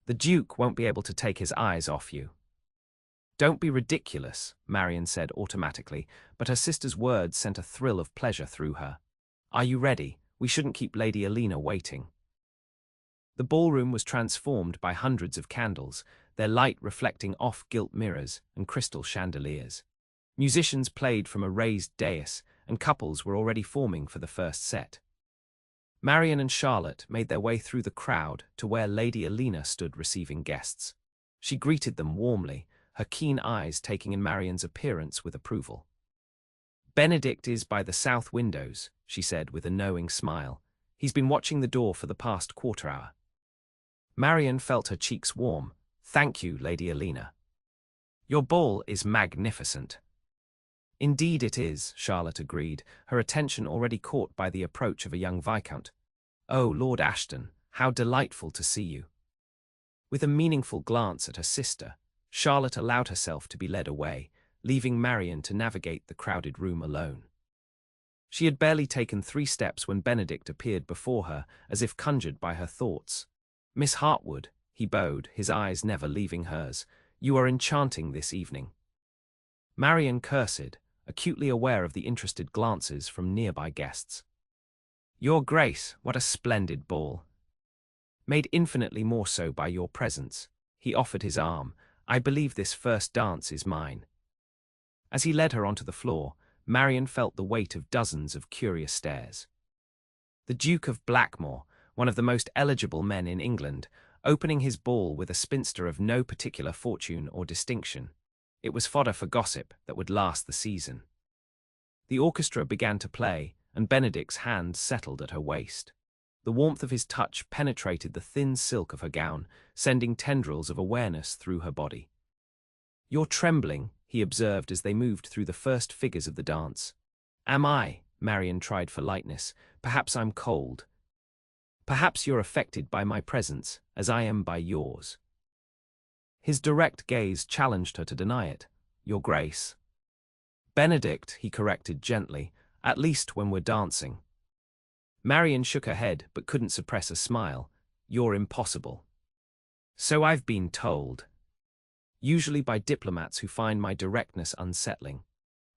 The Duke won't be able to take his eyes off you. Don't be ridiculous, Marianne said automatically, but her sister's words sent a thrill of pleasure through her. Are you ready? We shouldn't keep Lady Alina waiting. The ballroom was transformed by hundreds of candles, their light reflecting off gilt mirrors and crystal chandeliers. Musicians played from a raised dais, and couples were already forming for the first set. Marianne and Charlotte made their way through the crowd to where Lady Alina stood receiving guests. She greeted them warmly, her keen eyes taking in Marianne's appearance with approval. Benedict is by the south windows, she said with a knowing smile. He's been watching the door for the past quarter hour. Marianne felt her cheeks warm. Thank you, Lady Alina. Your ball is magnificent. Indeed it is, Charlotte agreed, her attention already caught by the approach of a young viscount. Oh, Lord Ashton, how delightful to see you. With a meaningful glance at her sister, Charlotte allowed herself to be led away, leaving Marianne to navigate the crowded room alone. She had barely taken 3 steps when Benedict appeared before her, as if conjured by her thoughts. Miss Hartwood, he bowed, his eyes never leaving hers, you are enchanting this evening. Marianne cursed, acutely aware of the interested glances from nearby guests. Your Grace, what a splendid ball. Made infinitely more so by your presence. He offered his arm. I believe this first dance is mine. As he led her onto the floor, Marianne felt the weight of dozens of curious stares. The Duke of Blackmoor, one of the most eligible men in England, opening his ball with a spinster of no particular fortune or distinction. It was fodder for gossip that would last the season. The orchestra began to play, and Benedict's hand settled at her waist. The warmth of his touch penetrated the thin silk of her gown, sending tendrils of awareness through her body. You're trembling, he observed as they moved through the first figures of the dance. Am I? Marianne tried for lightness. Perhaps I'm cold. Perhaps you're affected by my presence, as I am by yours. His direct gaze challenged her to deny it. Your Grace. Benedict, he corrected gently, at least when we're dancing. Marianne shook her head but couldn't suppress a smile. You're impossible. So I've been told. Usually by diplomats who find my directness unsettling.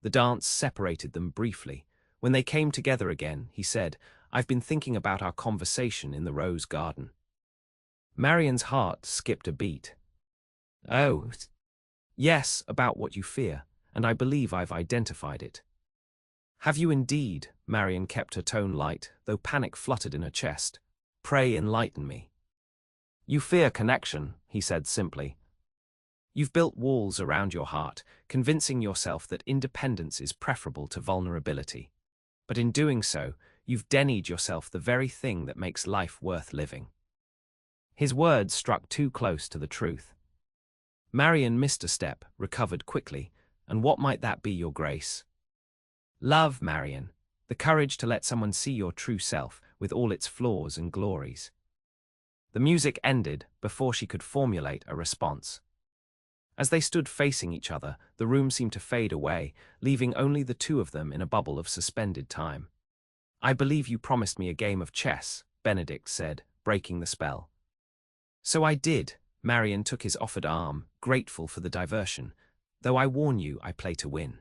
The dance separated them briefly. When they came together again, he said, I've been thinking about our conversation in the rose garden. Marianne's heart skipped a beat. Oh, yes, about what you fear, and I believe I've identified it. Have you indeed? Marianne kept her tone light, though panic fluttered in her chest. Pray enlighten me. You fear connection, he said simply. You've built walls around your heart, convincing yourself that independence is preferable to vulnerability. But in doing so, you've denied yourself the very thing that makes life worth living. His words struck too close to the truth. Marianne missed a step, recovered quickly. And what might that be, Your Grace? Love, Marianne. The courage to let someone see your true self, with all its flaws and glories. The music ended before she could formulate a response. As they stood facing each other, the room seemed to fade away, leaving only the two of them in a bubble of suspended time. I believe you promised me a game of chess, Benedict said, breaking the spell. So I did. Marianne took his offered arm, grateful for the diversion, though I warn you I play to win.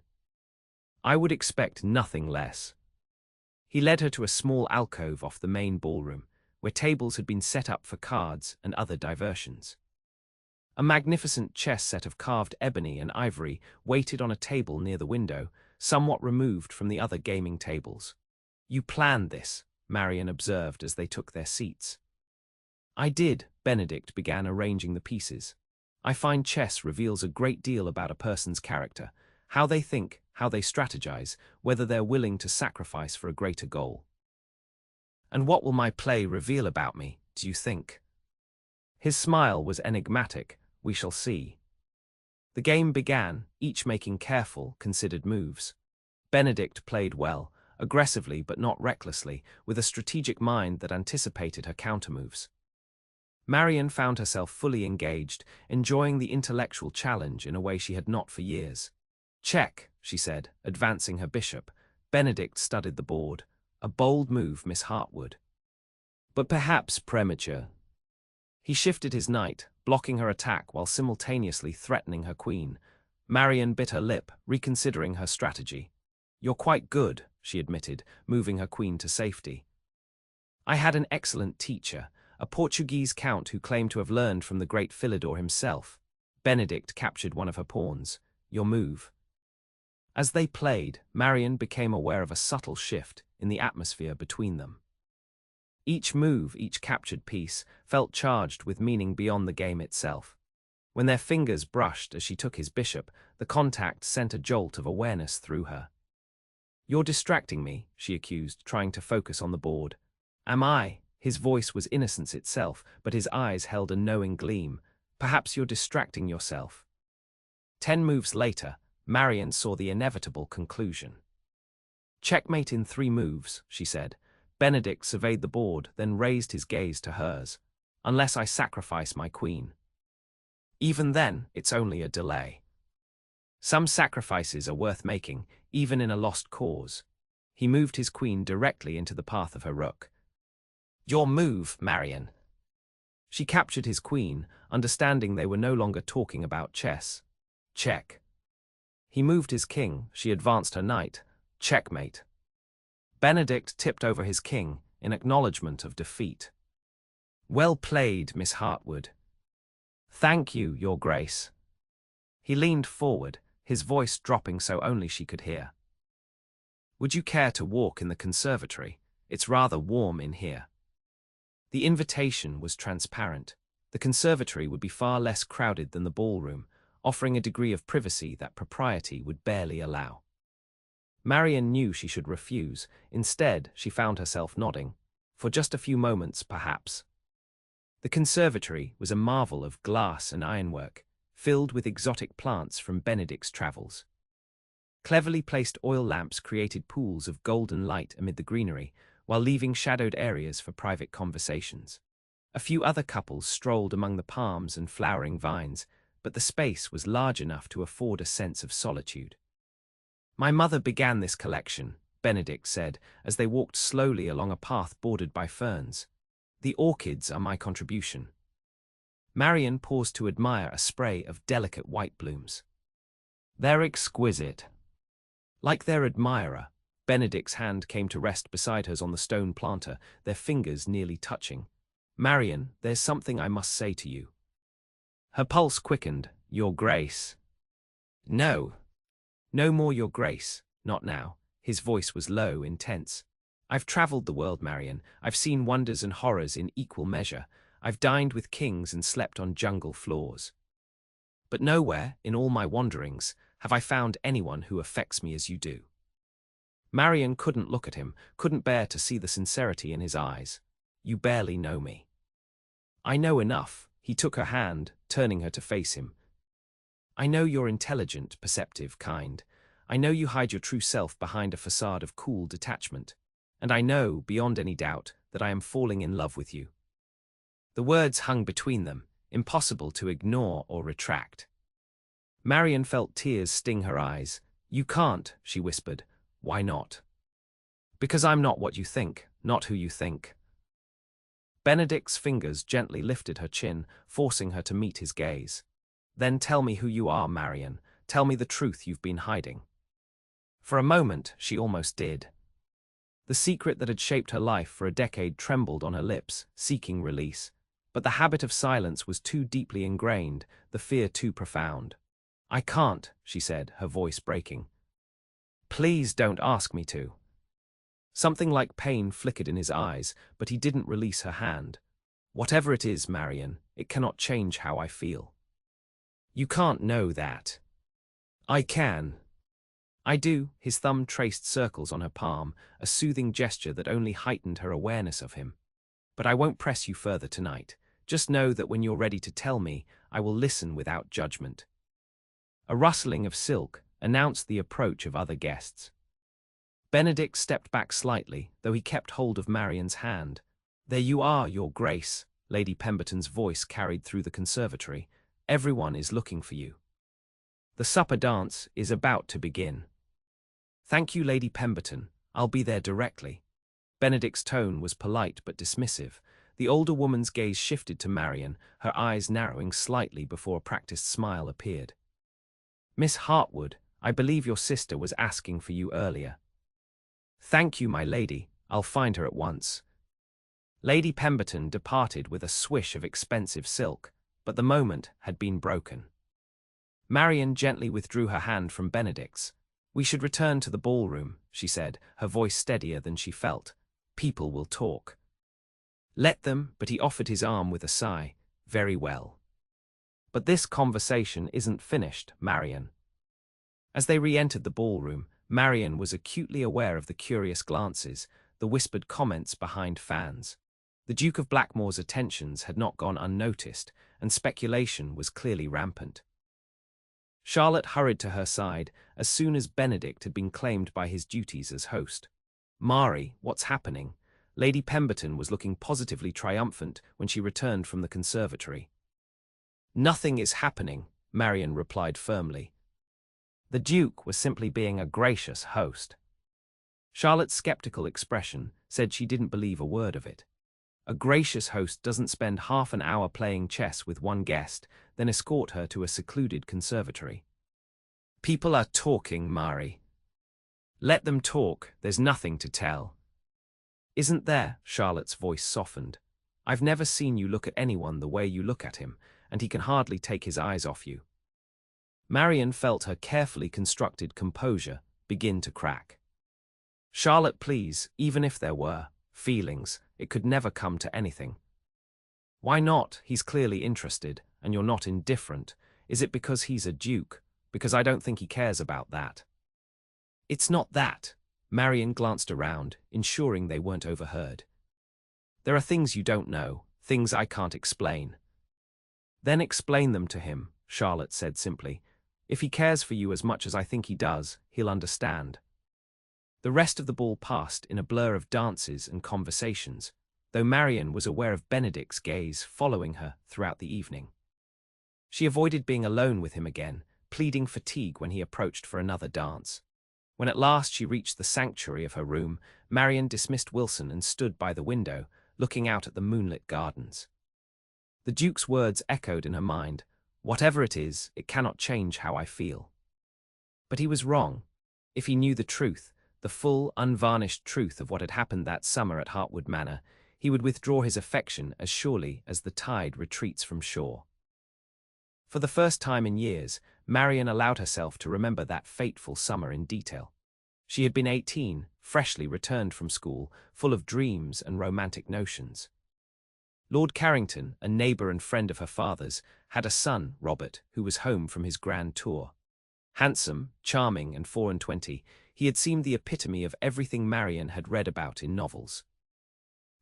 I would expect nothing less. He led her to a small alcove off the main ballroom, where tables had been set up for cards and other diversions. A magnificent chess set of carved ebony and ivory waited on a table near the window, somewhat removed from the other gaming tables. You planned this, Marianne observed as they took their seats. I did, Benedict began arranging the pieces. I find chess reveals a great deal about a person's character, how they think, how they strategize, whether they're willing to sacrifice for a greater goal. And what will my play reveal about me, do you think? His smile was enigmatic. We shall see. The game began, each making careful, considered moves. Benedict played well, aggressively but not recklessly, with a strategic mind that anticipated her countermoves. Marianne found herself fully engaged, enjoying the intellectual challenge in a way she had not for years. Check, she said, advancing her bishop. Benedict studied the board. A bold move, Miss Hartwood. But perhaps premature. He shifted his knight, blocking her attack while simultaneously threatening her queen. Marianne bit her lip, reconsidering her strategy. You're quite good, she admitted, moving her queen to safety. I had an excellent teacher, a Portuguese count who claimed to have learned from the great Philidor himself. Benedict captured one of her pawns. Your move. As they played, Marianne became aware of a subtle shift in the atmosphere between them. Each move, each captured piece, felt charged with meaning beyond the game itself. When their fingers brushed as she took his bishop, the contact sent a jolt of awareness through her. You're distracting me, she accused, trying to focus on the board. Am I? His voice was innocence itself, but his eyes held a knowing gleam. Perhaps you're distracting yourself. 10 moves later, Marianne saw the inevitable conclusion. Checkmate in 3 moves, she said. Benedict surveyed the board, then raised his gaze to hers. Unless I sacrifice my queen. Even then, it's only a delay. Some sacrifices are worth making, even in a lost cause. He moved his queen directly into the path of her rook. Your move, Marianne. She captured his queen, understanding they were no longer talking about chess. Check. He moved his king, she advanced her knight. Checkmate. Benedict tipped over his king, in acknowledgement of defeat. Well played, Miss Hartwood. Thank you, Your Grace. He leaned forward, his voice dropping so only she could hear. Would you care to walk in the conservatory? It's rather warm in here. The invitation was transparent. The conservatory would be far less crowded than the ballroom, offering a degree of privacy that propriety would barely allow. Marianne knew she should refuse. Instead, she found herself nodding. For just a few moments, perhaps. The conservatory was a marvel of glass and ironwork, filled with exotic plants from Benedict's travels. Cleverly placed oil lamps created pools of golden light amid the greenery, while leaving shadowed areas for private conversations. A few other couples strolled among the palms and flowering vines, but the space was large enough to afford a sense of solitude. My mother began this collection, Benedict said, as they walked slowly along a path bordered by ferns. The orchids are my contribution. Marianne paused to admire a spray of delicate white blooms. They're exquisite. Like their admirer, Benedict's hand came to rest beside hers on the stone planter, their fingers nearly touching. Marianne, there's something I must say to you. Her pulse quickened. Your Grace. No. No more, Your Grace. Not now. His voice was low, intense. I've traveled the world, Marianne. I've seen wonders and horrors in equal measure. I've dined with kings and slept on jungle floors. But nowhere, in all my wanderings, have I found anyone who affects me as you do. Marianne couldn't look at him, couldn't bear to see the sincerity in his eyes. You barely know me. I know enough. He took her hand, turning her to face him. I know you're intelligent, perceptive, kind. I know you hide your true self behind a facade of cool detachment. And I know, beyond any doubt, that I am falling in love with you. The words hung between them, impossible to ignore or retract. Marianne felt tears sting her eyes. You can't, she whispered. Why not? Because I'm not what you think, not who you think. Benedict's fingers gently lifted her chin, forcing her to meet his gaze. Then tell me who you are, Marianne. Tell me the truth you've been hiding. For a moment, she almost did. The secret that had shaped her life for a decade trembled on her lips, seeking release. But the habit of silence was too deeply ingrained, the fear too profound. I can't, she said, her voice breaking. Please don't ask me to. Something like pain flickered in his eyes, but he didn't release her hand. Whatever it is, Marianne, it cannot change how I feel. You can't know that. I can. I do. His thumb traced circles on her palm, a soothing gesture that only heightened her awareness of him. But I won't press you further tonight. Just know that when you're ready to tell me, I will listen without judgment. A rustling of silk announced the approach of other guests. Benedict stepped back slightly, though he kept hold of Marianne's hand. There you are, Your Grace, Lady Pemberton's voice carried through the conservatory. Everyone is looking for you. The supper dance is about to begin. Thank you, Lady Pemberton. I'll be there directly. Benedict's tone was polite but dismissive. The older woman's gaze shifted to Marianne, her eyes narrowing slightly before a practiced smile appeared. Miss Hartwood, I believe your sister was asking for you earlier. Thank you, my lady. I'll find her at once. Lady Pemberton departed with a swish of expensive silk, but the moment had been broken. Marianne gently withdrew her hand from Benedict's. We should return to the ballroom, she said, her voice steadier than she felt. People will talk. Let them, but he offered his arm with a sigh. Very well. But this conversation isn't finished, Marianne. As they re-entered the ballroom, Marianne was acutely aware of the curious glances, the whispered comments behind fans. The Duke of Blackmoor's attentions had not gone unnoticed, and speculation was clearly rampant. Charlotte hurried to her side as soon as Benedict had been claimed by his duties as host. "Mari, what's happening?" Lady Pemberton was looking positively triumphant when she returned from the conservatory. "Nothing is happening," Marianne replied firmly. The Duke was simply being a gracious host. Charlotte's skeptical expression said she didn't believe a word of it. A gracious host doesn't spend half an hour playing chess with one guest, then escort her to a secluded conservatory. "People are talking, Mari. Let them talk, there's nothing to tell." "Isn't there?" Charlotte's voice softened. "I've never seen you look at anyone the way you look at him, and he can hardly take his eyes off you." Marianne felt her carefully constructed composure begin to crack. "Charlotte, please, even if there were feelings, it could never come to anything." "Why not? He's clearly interested, and you're not indifferent. Is it because he's a duke? Because I don't think he cares about that." "It's not that." Marianne glanced around, ensuring they weren't overheard. "There are things you don't know, things I can't explain." "Then explain them to him," Charlotte said simply. "If he cares for you as much as I think he does, he'll understand." The rest of the ball passed in a blur of dances and conversations, though Marianne was aware of Benedict's gaze following her throughout the evening. She avoided being alone with him again, pleading fatigue when he approached for another dance. When at last she reached the sanctuary of her room, Marianne dismissed Wilson and stood by the window, looking out at the moonlit gardens. The Duke's words echoed in her mind, "Whatever it is, it cannot change how I feel." But he was wrong. If he knew the truth, the full, unvarnished truth of what had happened that summer at Hartwood Manor, he would withdraw his affection as surely as the tide retreats from shore. For the first time in years, Marianne allowed herself to remember that fateful summer in detail. She had been 18, freshly returned from school, full of dreams and romantic notions. Lord Carrington, a neighbour and friend of her father's, had a son, Robert, who was home from his grand tour. Handsome, charming, and 24, he had seemed the epitome of everything Marianne had read about in novels.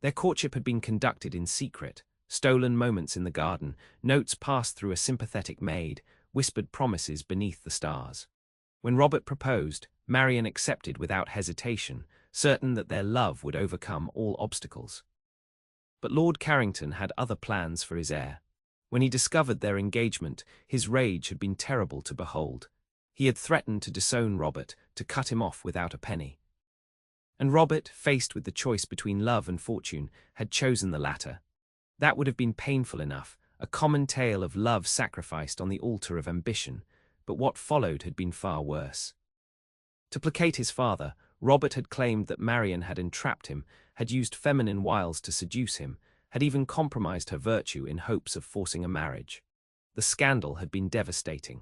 Their courtship had been conducted in secret, stolen moments in the garden, notes passed through a sympathetic maid, whispered promises beneath the stars. When Robert proposed, Marianne accepted without hesitation, certain that their love would overcome all obstacles. But Lord Carrington had other plans for his heir. When he discovered their engagement, his rage had been terrible to behold. He had threatened to disown Robert, to cut him off without a penny. And Robert, faced with the choice between love and fortune, had chosen the latter. That would have been painful enough, a common tale of love sacrificed on the altar of ambition, but what followed had been far worse. To placate his father, Robert had claimed that Marianne had entrapped him, had used feminine wiles to seduce him, had even compromised her virtue in hopes of forcing a marriage. The scandal had been devastating.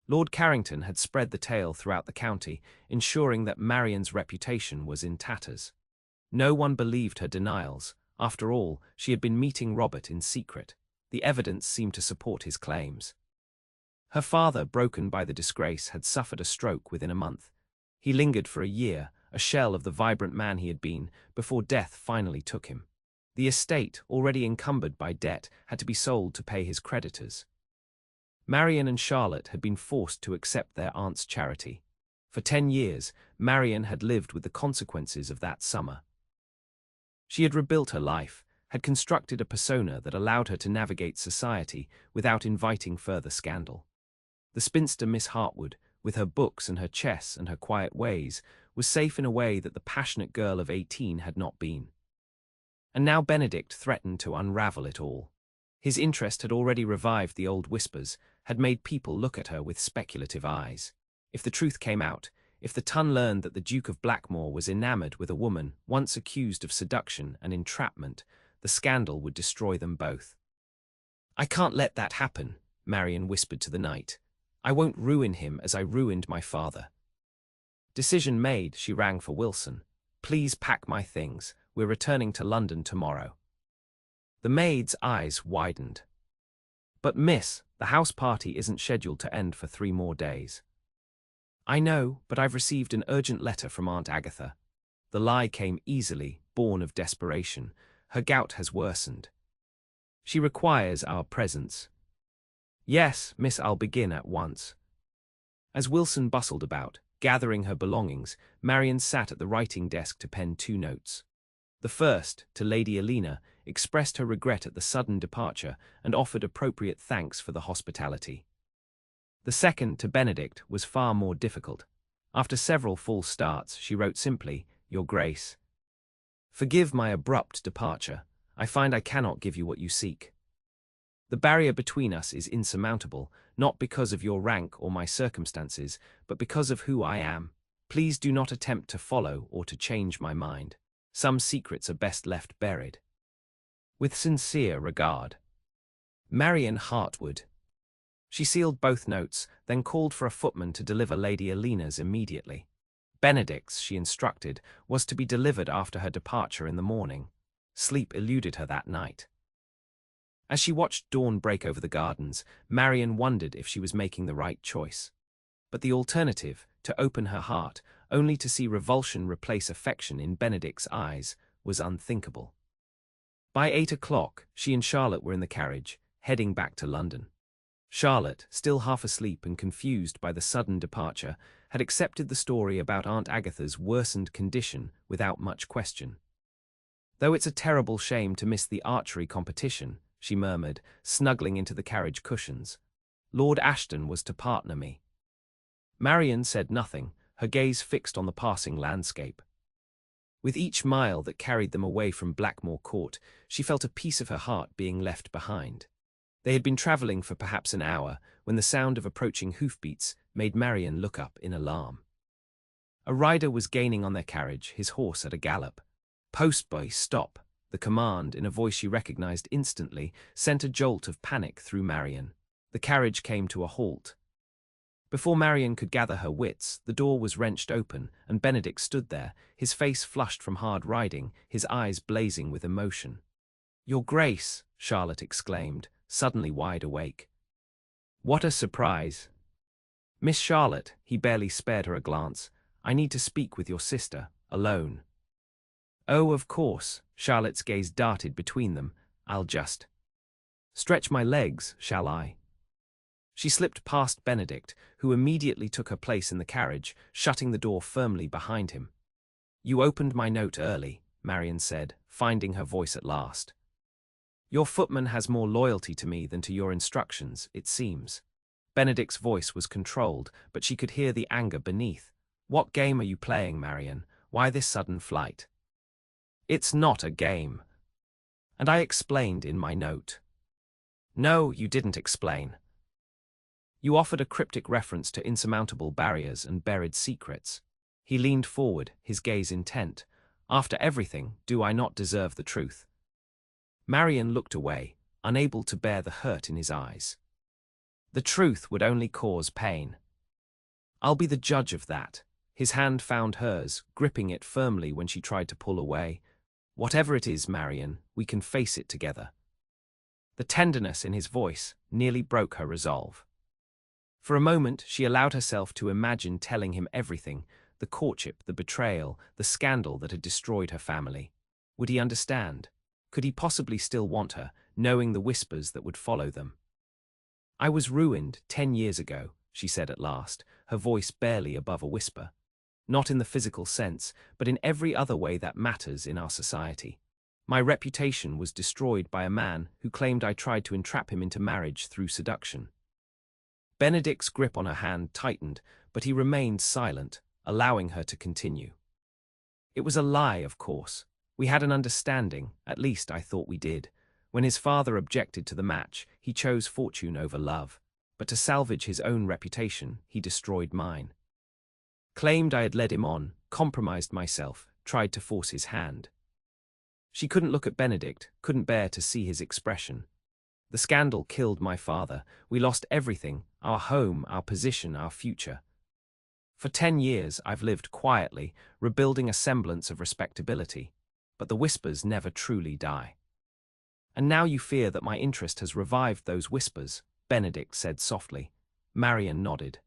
Lord Carrington had spread the tale throughout the county, ensuring that Marianne's reputation was in tatters. No one believed her denials. After all, she had been meeting Robert in secret. The evidence seemed to support his claims. Her father, broken by the disgrace, had suffered a stroke within a month. He lingered for a year, a shell of the vibrant man he had been, before death finally took him. The estate, already encumbered by debt, had to be sold to pay his creditors. Marianne and Charlotte had been forced to accept their aunt's charity. For 10 years, Marianne had lived with the consequences of that summer. She had rebuilt her life, had constructed a persona that allowed her to navigate society without inviting further scandal. The spinster Miss Hartwood, with her books and her chess and her quiet ways, was safe in a way that the passionate girl of 18 had not been. And now Benedict threatened to unravel it all. His interest had already revived the old whispers, had made people look at her with speculative eyes. If the truth came out, if the ton learned that the Duke of Blackmoor was enamored with a woman once accused of seduction and entrapment, the scandal would destroy them both. "I can't let that happen," Marianne whispered to the knight. "I won't ruin him as I ruined my father." Decision made, she rang for Wilson. "Please pack my things. We're returning to London tomorrow." The maid's eyes widened. "But miss, the house party isn't scheduled to end for 3 more days." I know, but I've received an urgent letter from Aunt Agatha. The lie came easily, born of desperation. Her gout has worsened. She requires our presence. Yes, miss, I'll begin at once. As Wilson bustled about, gathering her belongings, Marian sat at the writing desk to pen 2 notes. The first, to Lady Alina, expressed her regret at the sudden departure and offered appropriate thanks for the hospitality. The second, to Benedict, was far more difficult. After several false starts, she wrote simply, Your Grace. Forgive my abrupt departure. I find I cannot give you what you seek. The barrier between us is insurmountable, not because of your rank or my circumstances, but because of who I am. Please do not attempt to follow or to change my mind. Some secrets are best left buried. With sincere regard. Marianne Hartwood. She sealed both notes, then called for a footman to deliver Lady Alina's immediately. Benedict's, she instructed, was to be delivered after her departure in the morning. Sleep eluded her that night. As she watched dawn break over the gardens, Marian wondered if she was making the right choice. But the alternative, to open her heart, only to see revulsion replace affection in Benedict's eyes, was unthinkable. By 8 o'clock, she and Charlotte were in the carriage, heading back to London. Charlotte, still half asleep and confused by the sudden departure, had accepted the story about Aunt Agatha's worsened condition without much question. Though it's a terrible shame to miss the archery competition, she murmured, snuggling into the carriage cushions. Lord Ashton was to partner me. Marian said nothing, her gaze fixed on the passing landscape. With each mile that carried them away from Blackmoor Court, she felt a piece of her heart being left behind. They had been travelling for perhaps an hour when the sound of approaching hoofbeats made Marian look up in alarm. A rider was gaining on their carriage, his horse at a gallop. "Postboy, stop!" The command, in a voice she recognized instantly, sent a jolt of panic through Marian. The carriage came to a halt. Before Marian could gather her wits, the door was wrenched open, and Benedict stood there, his face flushed from hard riding, his eyes blazing with emotion. "Your Grace!" Charlotte exclaimed, suddenly wide awake. "What a surprise!" "Miss Charlotte," he barely spared her a glance, "I need to speak with your sister, alone." "Oh, of course," Charlotte's gaze darted between them. "I'll just stretch my legs, shall I?" She slipped past Benedict, who immediately took her place in the carriage, shutting the door firmly behind him. "You opened my note early," Marian said, finding her voice at last. "Your footman has more loyalty to me than to your instructions, it seems." Benedict's voice was controlled, but she could hear the anger beneath. "What game are you playing, Marian? Why this sudden flight?" "It's not a game. And I explained in my note." "No, you didn't explain. You offered a cryptic reference to insurmountable barriers and buried secrets." He leaned forward, his gaze intent. "After everything, do I not deserve the truth?" Marian looked away, unable to bear the hurt in his eyes. "The truth would only cause pain. I'll be the judge of that." His hand found hers, gripping it firmly when she tried to pull away. "Whatever it is, Marian, we can face it together." The tenderness in his voice nearly broke her resolve. For a moment, she allowed herself to imagine telling him everything, the courtship, the betrayal, the scandal that had destroyed her family. Would he understand? Could he possibly still want her, knowing the whispers that would follow them? "I was ruined 10 years ago," she said at last, her voice barely above a whisper. "Not in the physical sense, but in every other way that matters in our society. My reputation was destroyed by a man who claimed I tried to entrap him into marriage through seduction." Benedict's grip on her hand tightened, but he remained silent, allowing her to continue. "It was a lie, of course. We had an understanding, at least I thought we did. When his father objected to the match, he chose fortune over love. But to salvage his own reputation, he destroyed mine. Claimed I had led him on, compromised myself, tried to force his hand." She couldn't look at Benedict, couldn't bear to see his expression. "The scandal killed my father. We lost everything, our home, our position, our future. For 10 years I've lived quietly, rebuilding a semblance of respectability. But the whispers never truly die." "And now you fear that my interest has revived those whispers," Benedict said softly. Marian nodded.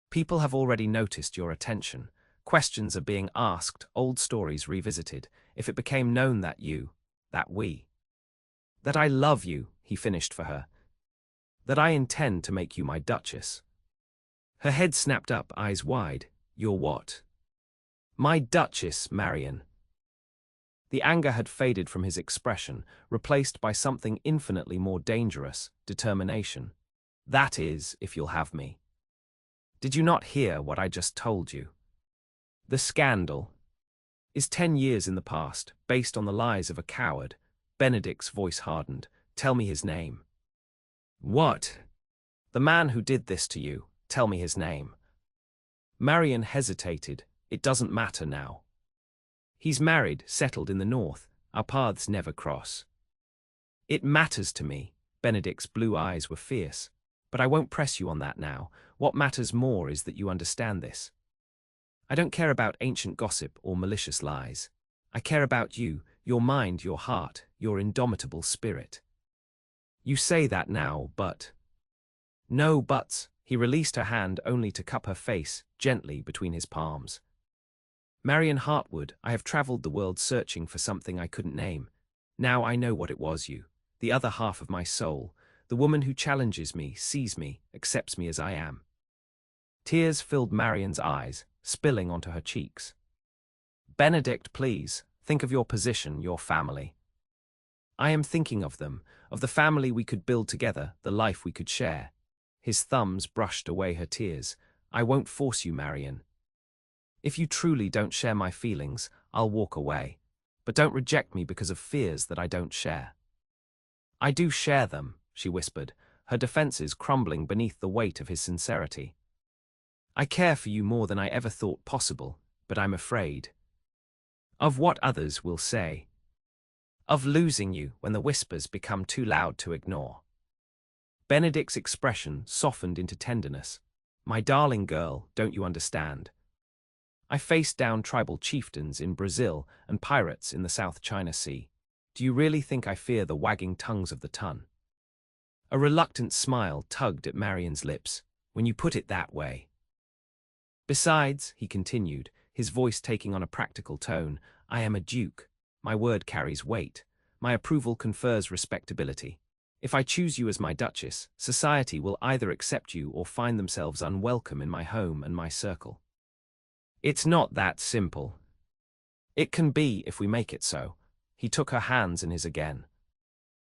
People have already noticed your attention. Questions are being asked, old stories revisited. If it became known that that I love you, he finished for her, that I intend to make you my duchess. Her head snapped up, eyes wide. You're what? My duchess, Marianne. The anger had faded from his expression, replaced by something infinitely more dangerous, determination. That is, if you'll have me. Did you not hear what I just told you? The scandal is 10 years in the past, based on the lies of a coward. Benedict's voice hardened. Tell me his name. What? The man who did this to you. Tell me his name. Marianne hesitated. It doesn't matter now. He's married, settled in the north. Our paths never cross. It matters to me. Benedict's blue eyes were fierce. But I won't press you on that now. What matters more is that you understand this. I don't care about ancient gossip or malicious lies. I care about you, your mind, your heart, your indomitable spirit. You say that now, but... No buts. He released her hand only to cup her face gently between his palms. Marianne Hartwood, I have traveled the world searching for something I couldn't name. Now I know what it was, you, the other half of my soul, the woman who challenges me, sees me, accepts me as I am. Tears filled Marianne's eyes, spilling onto her cheeks. Benedict, please, think of your position, your family. I am thinking of them, of the family we could build together, the life we could share. His thumbs brushed away her tears. I won't force you, Marianne. If you truly don't share my feelings, I'll walk away. But don't reject me because of fears that I don't share. I do share them, she whispered, her defenses crumbling beneath the weight of his sincerity. I care for you more than I ever thought possible, but I'm afraid. Of what others will say. Of losing you when the whispers become too loud to ignore. Benedict's expression softened into tenderness. My darling girl, don't you understand? I faced down tribal chieftains in Brazil and pirates in the South China Sea. Do you really think I fear the wagging tongues of the tongue? A reluctant smile tugged at Marianne's lips. When you put it that way. Besides, he continued, his voice taking on a practical tone, I am a duke. My word carries weight. My approval confers respectability. If I choose you as my duchess, society will either accept you or find themselves unwelcome in my home and my circle. It's not that simple. It can be if we make it so. He took her hands in his again.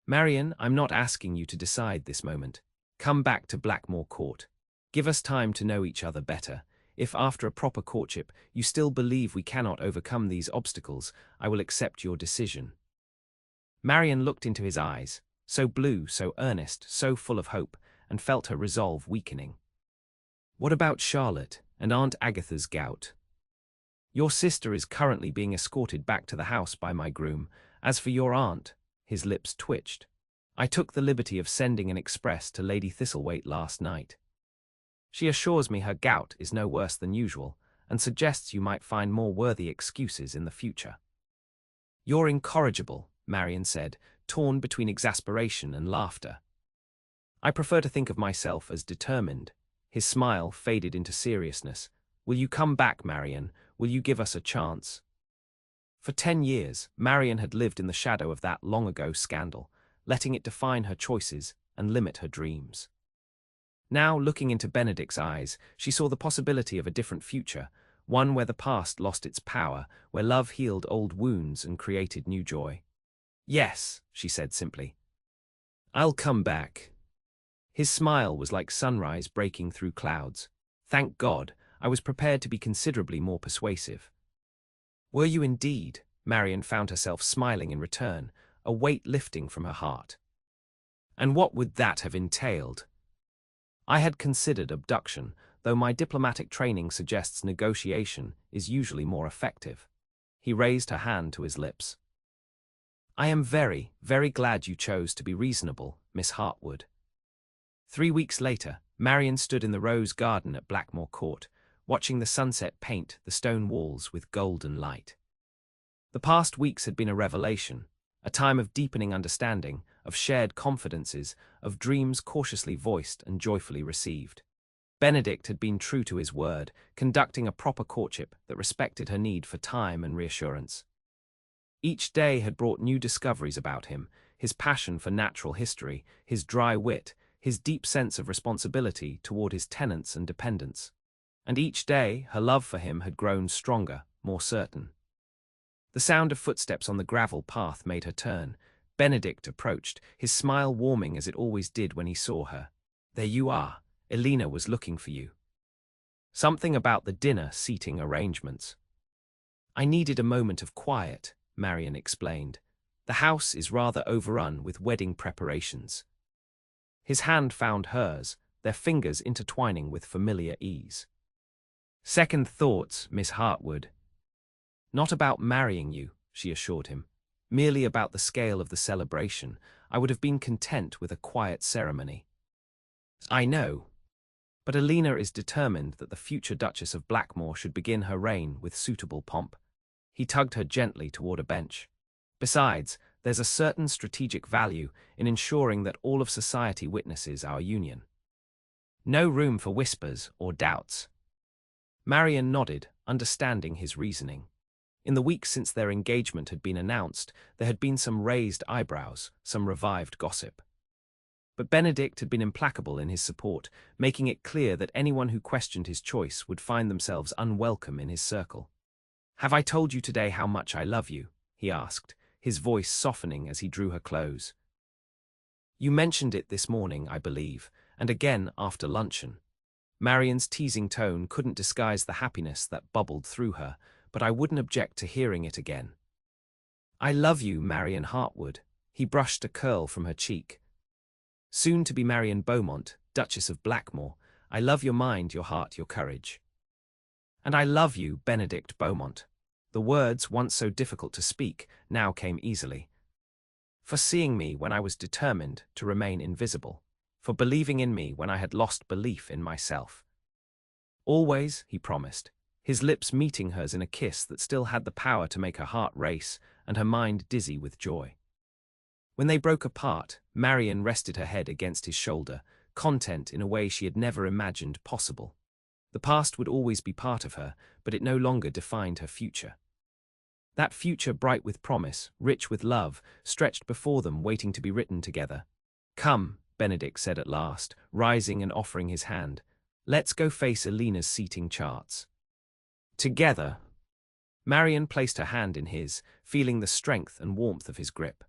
Marianne, I'm not asking you to decide this moment. Come back to Blackmoor Court. Give us time to know each other better. If after a proper courtship you still believe we cannot overcome these obstacles, I will accept your decision. Marianne looked into his eyes, so blue, so earnest, so full of hope, and felt her resolve weakening. What about Charlotte and Aunt Agatha's gout? Your sister is currently being escorted back to the house by my groom. As for your aunt, his lips twitched. I took the liberty of sending an express to Lady Thistlethwaite last night. She assures me her gout is no worse than usual, and suggests you might find more worthy excuses in the future. You're incorrigible, Marianne said, torn between exasperation and laughter. I prefer to think of myself as determined. His smile faded into seriousness. Will you come back, Marianne? Will you give us a chance? For 10 years, Marianne had lived in the shadow of that long-ago scandal, letting it define her choices and limit her dreams. Now, looking into Benedict's eyes, she saw the possibility of a different future, one where the past lost its power, where love healed old wounds and created new joy. Yes, she said simply. I'll come back. His smile was like sunrise breaking through clouds. Thank God, I was prepared to be considerably more persuasive. Were you indeed? Marianne found herself smiling in return, a weight lifting from her heart. And what would that have entailed? I had considered abduction, though my diplomatic training suggests negotiation is usually more effective. He raised her hand to his lips. I am very, very glad you chose to be reasonable, Miss Hartwood. 3 weeks later, Marianne stood in the rose garden at Blackmoor Court, watching the sunset paint the stone walls with golden light. The past weeks had been a revelation, a time of deepening understanding, of shared confidences, of dreams cautiously voiced and joyfully received. Benedict had been true to his word, conducting a proper courtship that respected her need for time and reassurance. Each day had brought new discoveries about him, his passion for natural history, his dry wit, his deep sense of responsibility toward his tenants and dependents. And each day, her love for him had grown stronger, more certain. The sound of footsteps on the gravel path made her turn. Benedict approached, his smile warming as it always did when he saw her. "There you are. Elena was looking for you." Something about the dinner seating arrangements. "I needed a moment of quiet," Marianne explained. "The house is rather overrun with wedding preparations." His hand found hers, their fingers intertwining with familiar ease. "Second thoughts, Miss Hartwood." "Not about marrying you," she assured him. "Merely about the scale of the celebration. I would have been content with a quiet ceremony." "I know. But Elena is determined that the future Duchess of Blackmoor should begin her reign with suitable pomp." He tugged her gently toward a bench. "Besides, there's a certain strategic value in ensuring that all of society witnesses our union. No room for whispers or doubts." Marianne nodded, understanding his reasoning. In the weeks since their engagement had been announced, there had been some raised eyebrows, some revived gossip. But Benedict had been implacable in his support, making it clear that anyone who questioned his choice would find themselves unwelcome in his circle. "Have I told you today how much I love you?" he asked, his voice softening as he drew her close. "You mentioned it this morning, I believe, and again after luncheon." Marianne's teasing tone couldn't disguise the happiness that bubbled through her, but I wouldn't object to hearing it again. "I love you, Marianne Hartwood." He brushed a curl from her cheek. "Soon to be Marianne Beaumont, Duchess of Blackmoor. I love your mind, your heart, your courage." "And I love you, Benedict Beaumont." The words, once so difficult to speak, now came easily. "For seeing me when I was determined to remain invisible. For believing in me when I had lost belief in myself." "Always," he promised, his lips meeting hers in a kiss that still had the power to make her heart race and her mind dizzy with joy. When they broke apart, Marianne rested her head against his shoulder, content in a way she had never imagined possible. The past would always be part of her, but it no longer defined her future. That future bright with promise, rich with love, stretched before them waiting to be written together. "Come," Benedict said at last, rising and offering his hand. "Let's go face Elena's seating charts." Together. Marianne placed her hand in his, feeling the strength and warmth of his grip.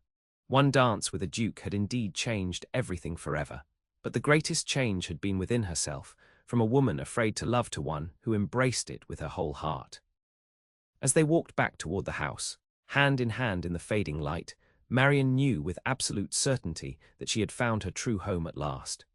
One dance with a duke had indeed changed everything forever, but the greatest change had been within herself, from a woman afraid to love to one who embraced it with her whole heart. As they walked back toward the house, hand in hand in the fading light, Marianne knew with absolute certainty that she had found her true home at last.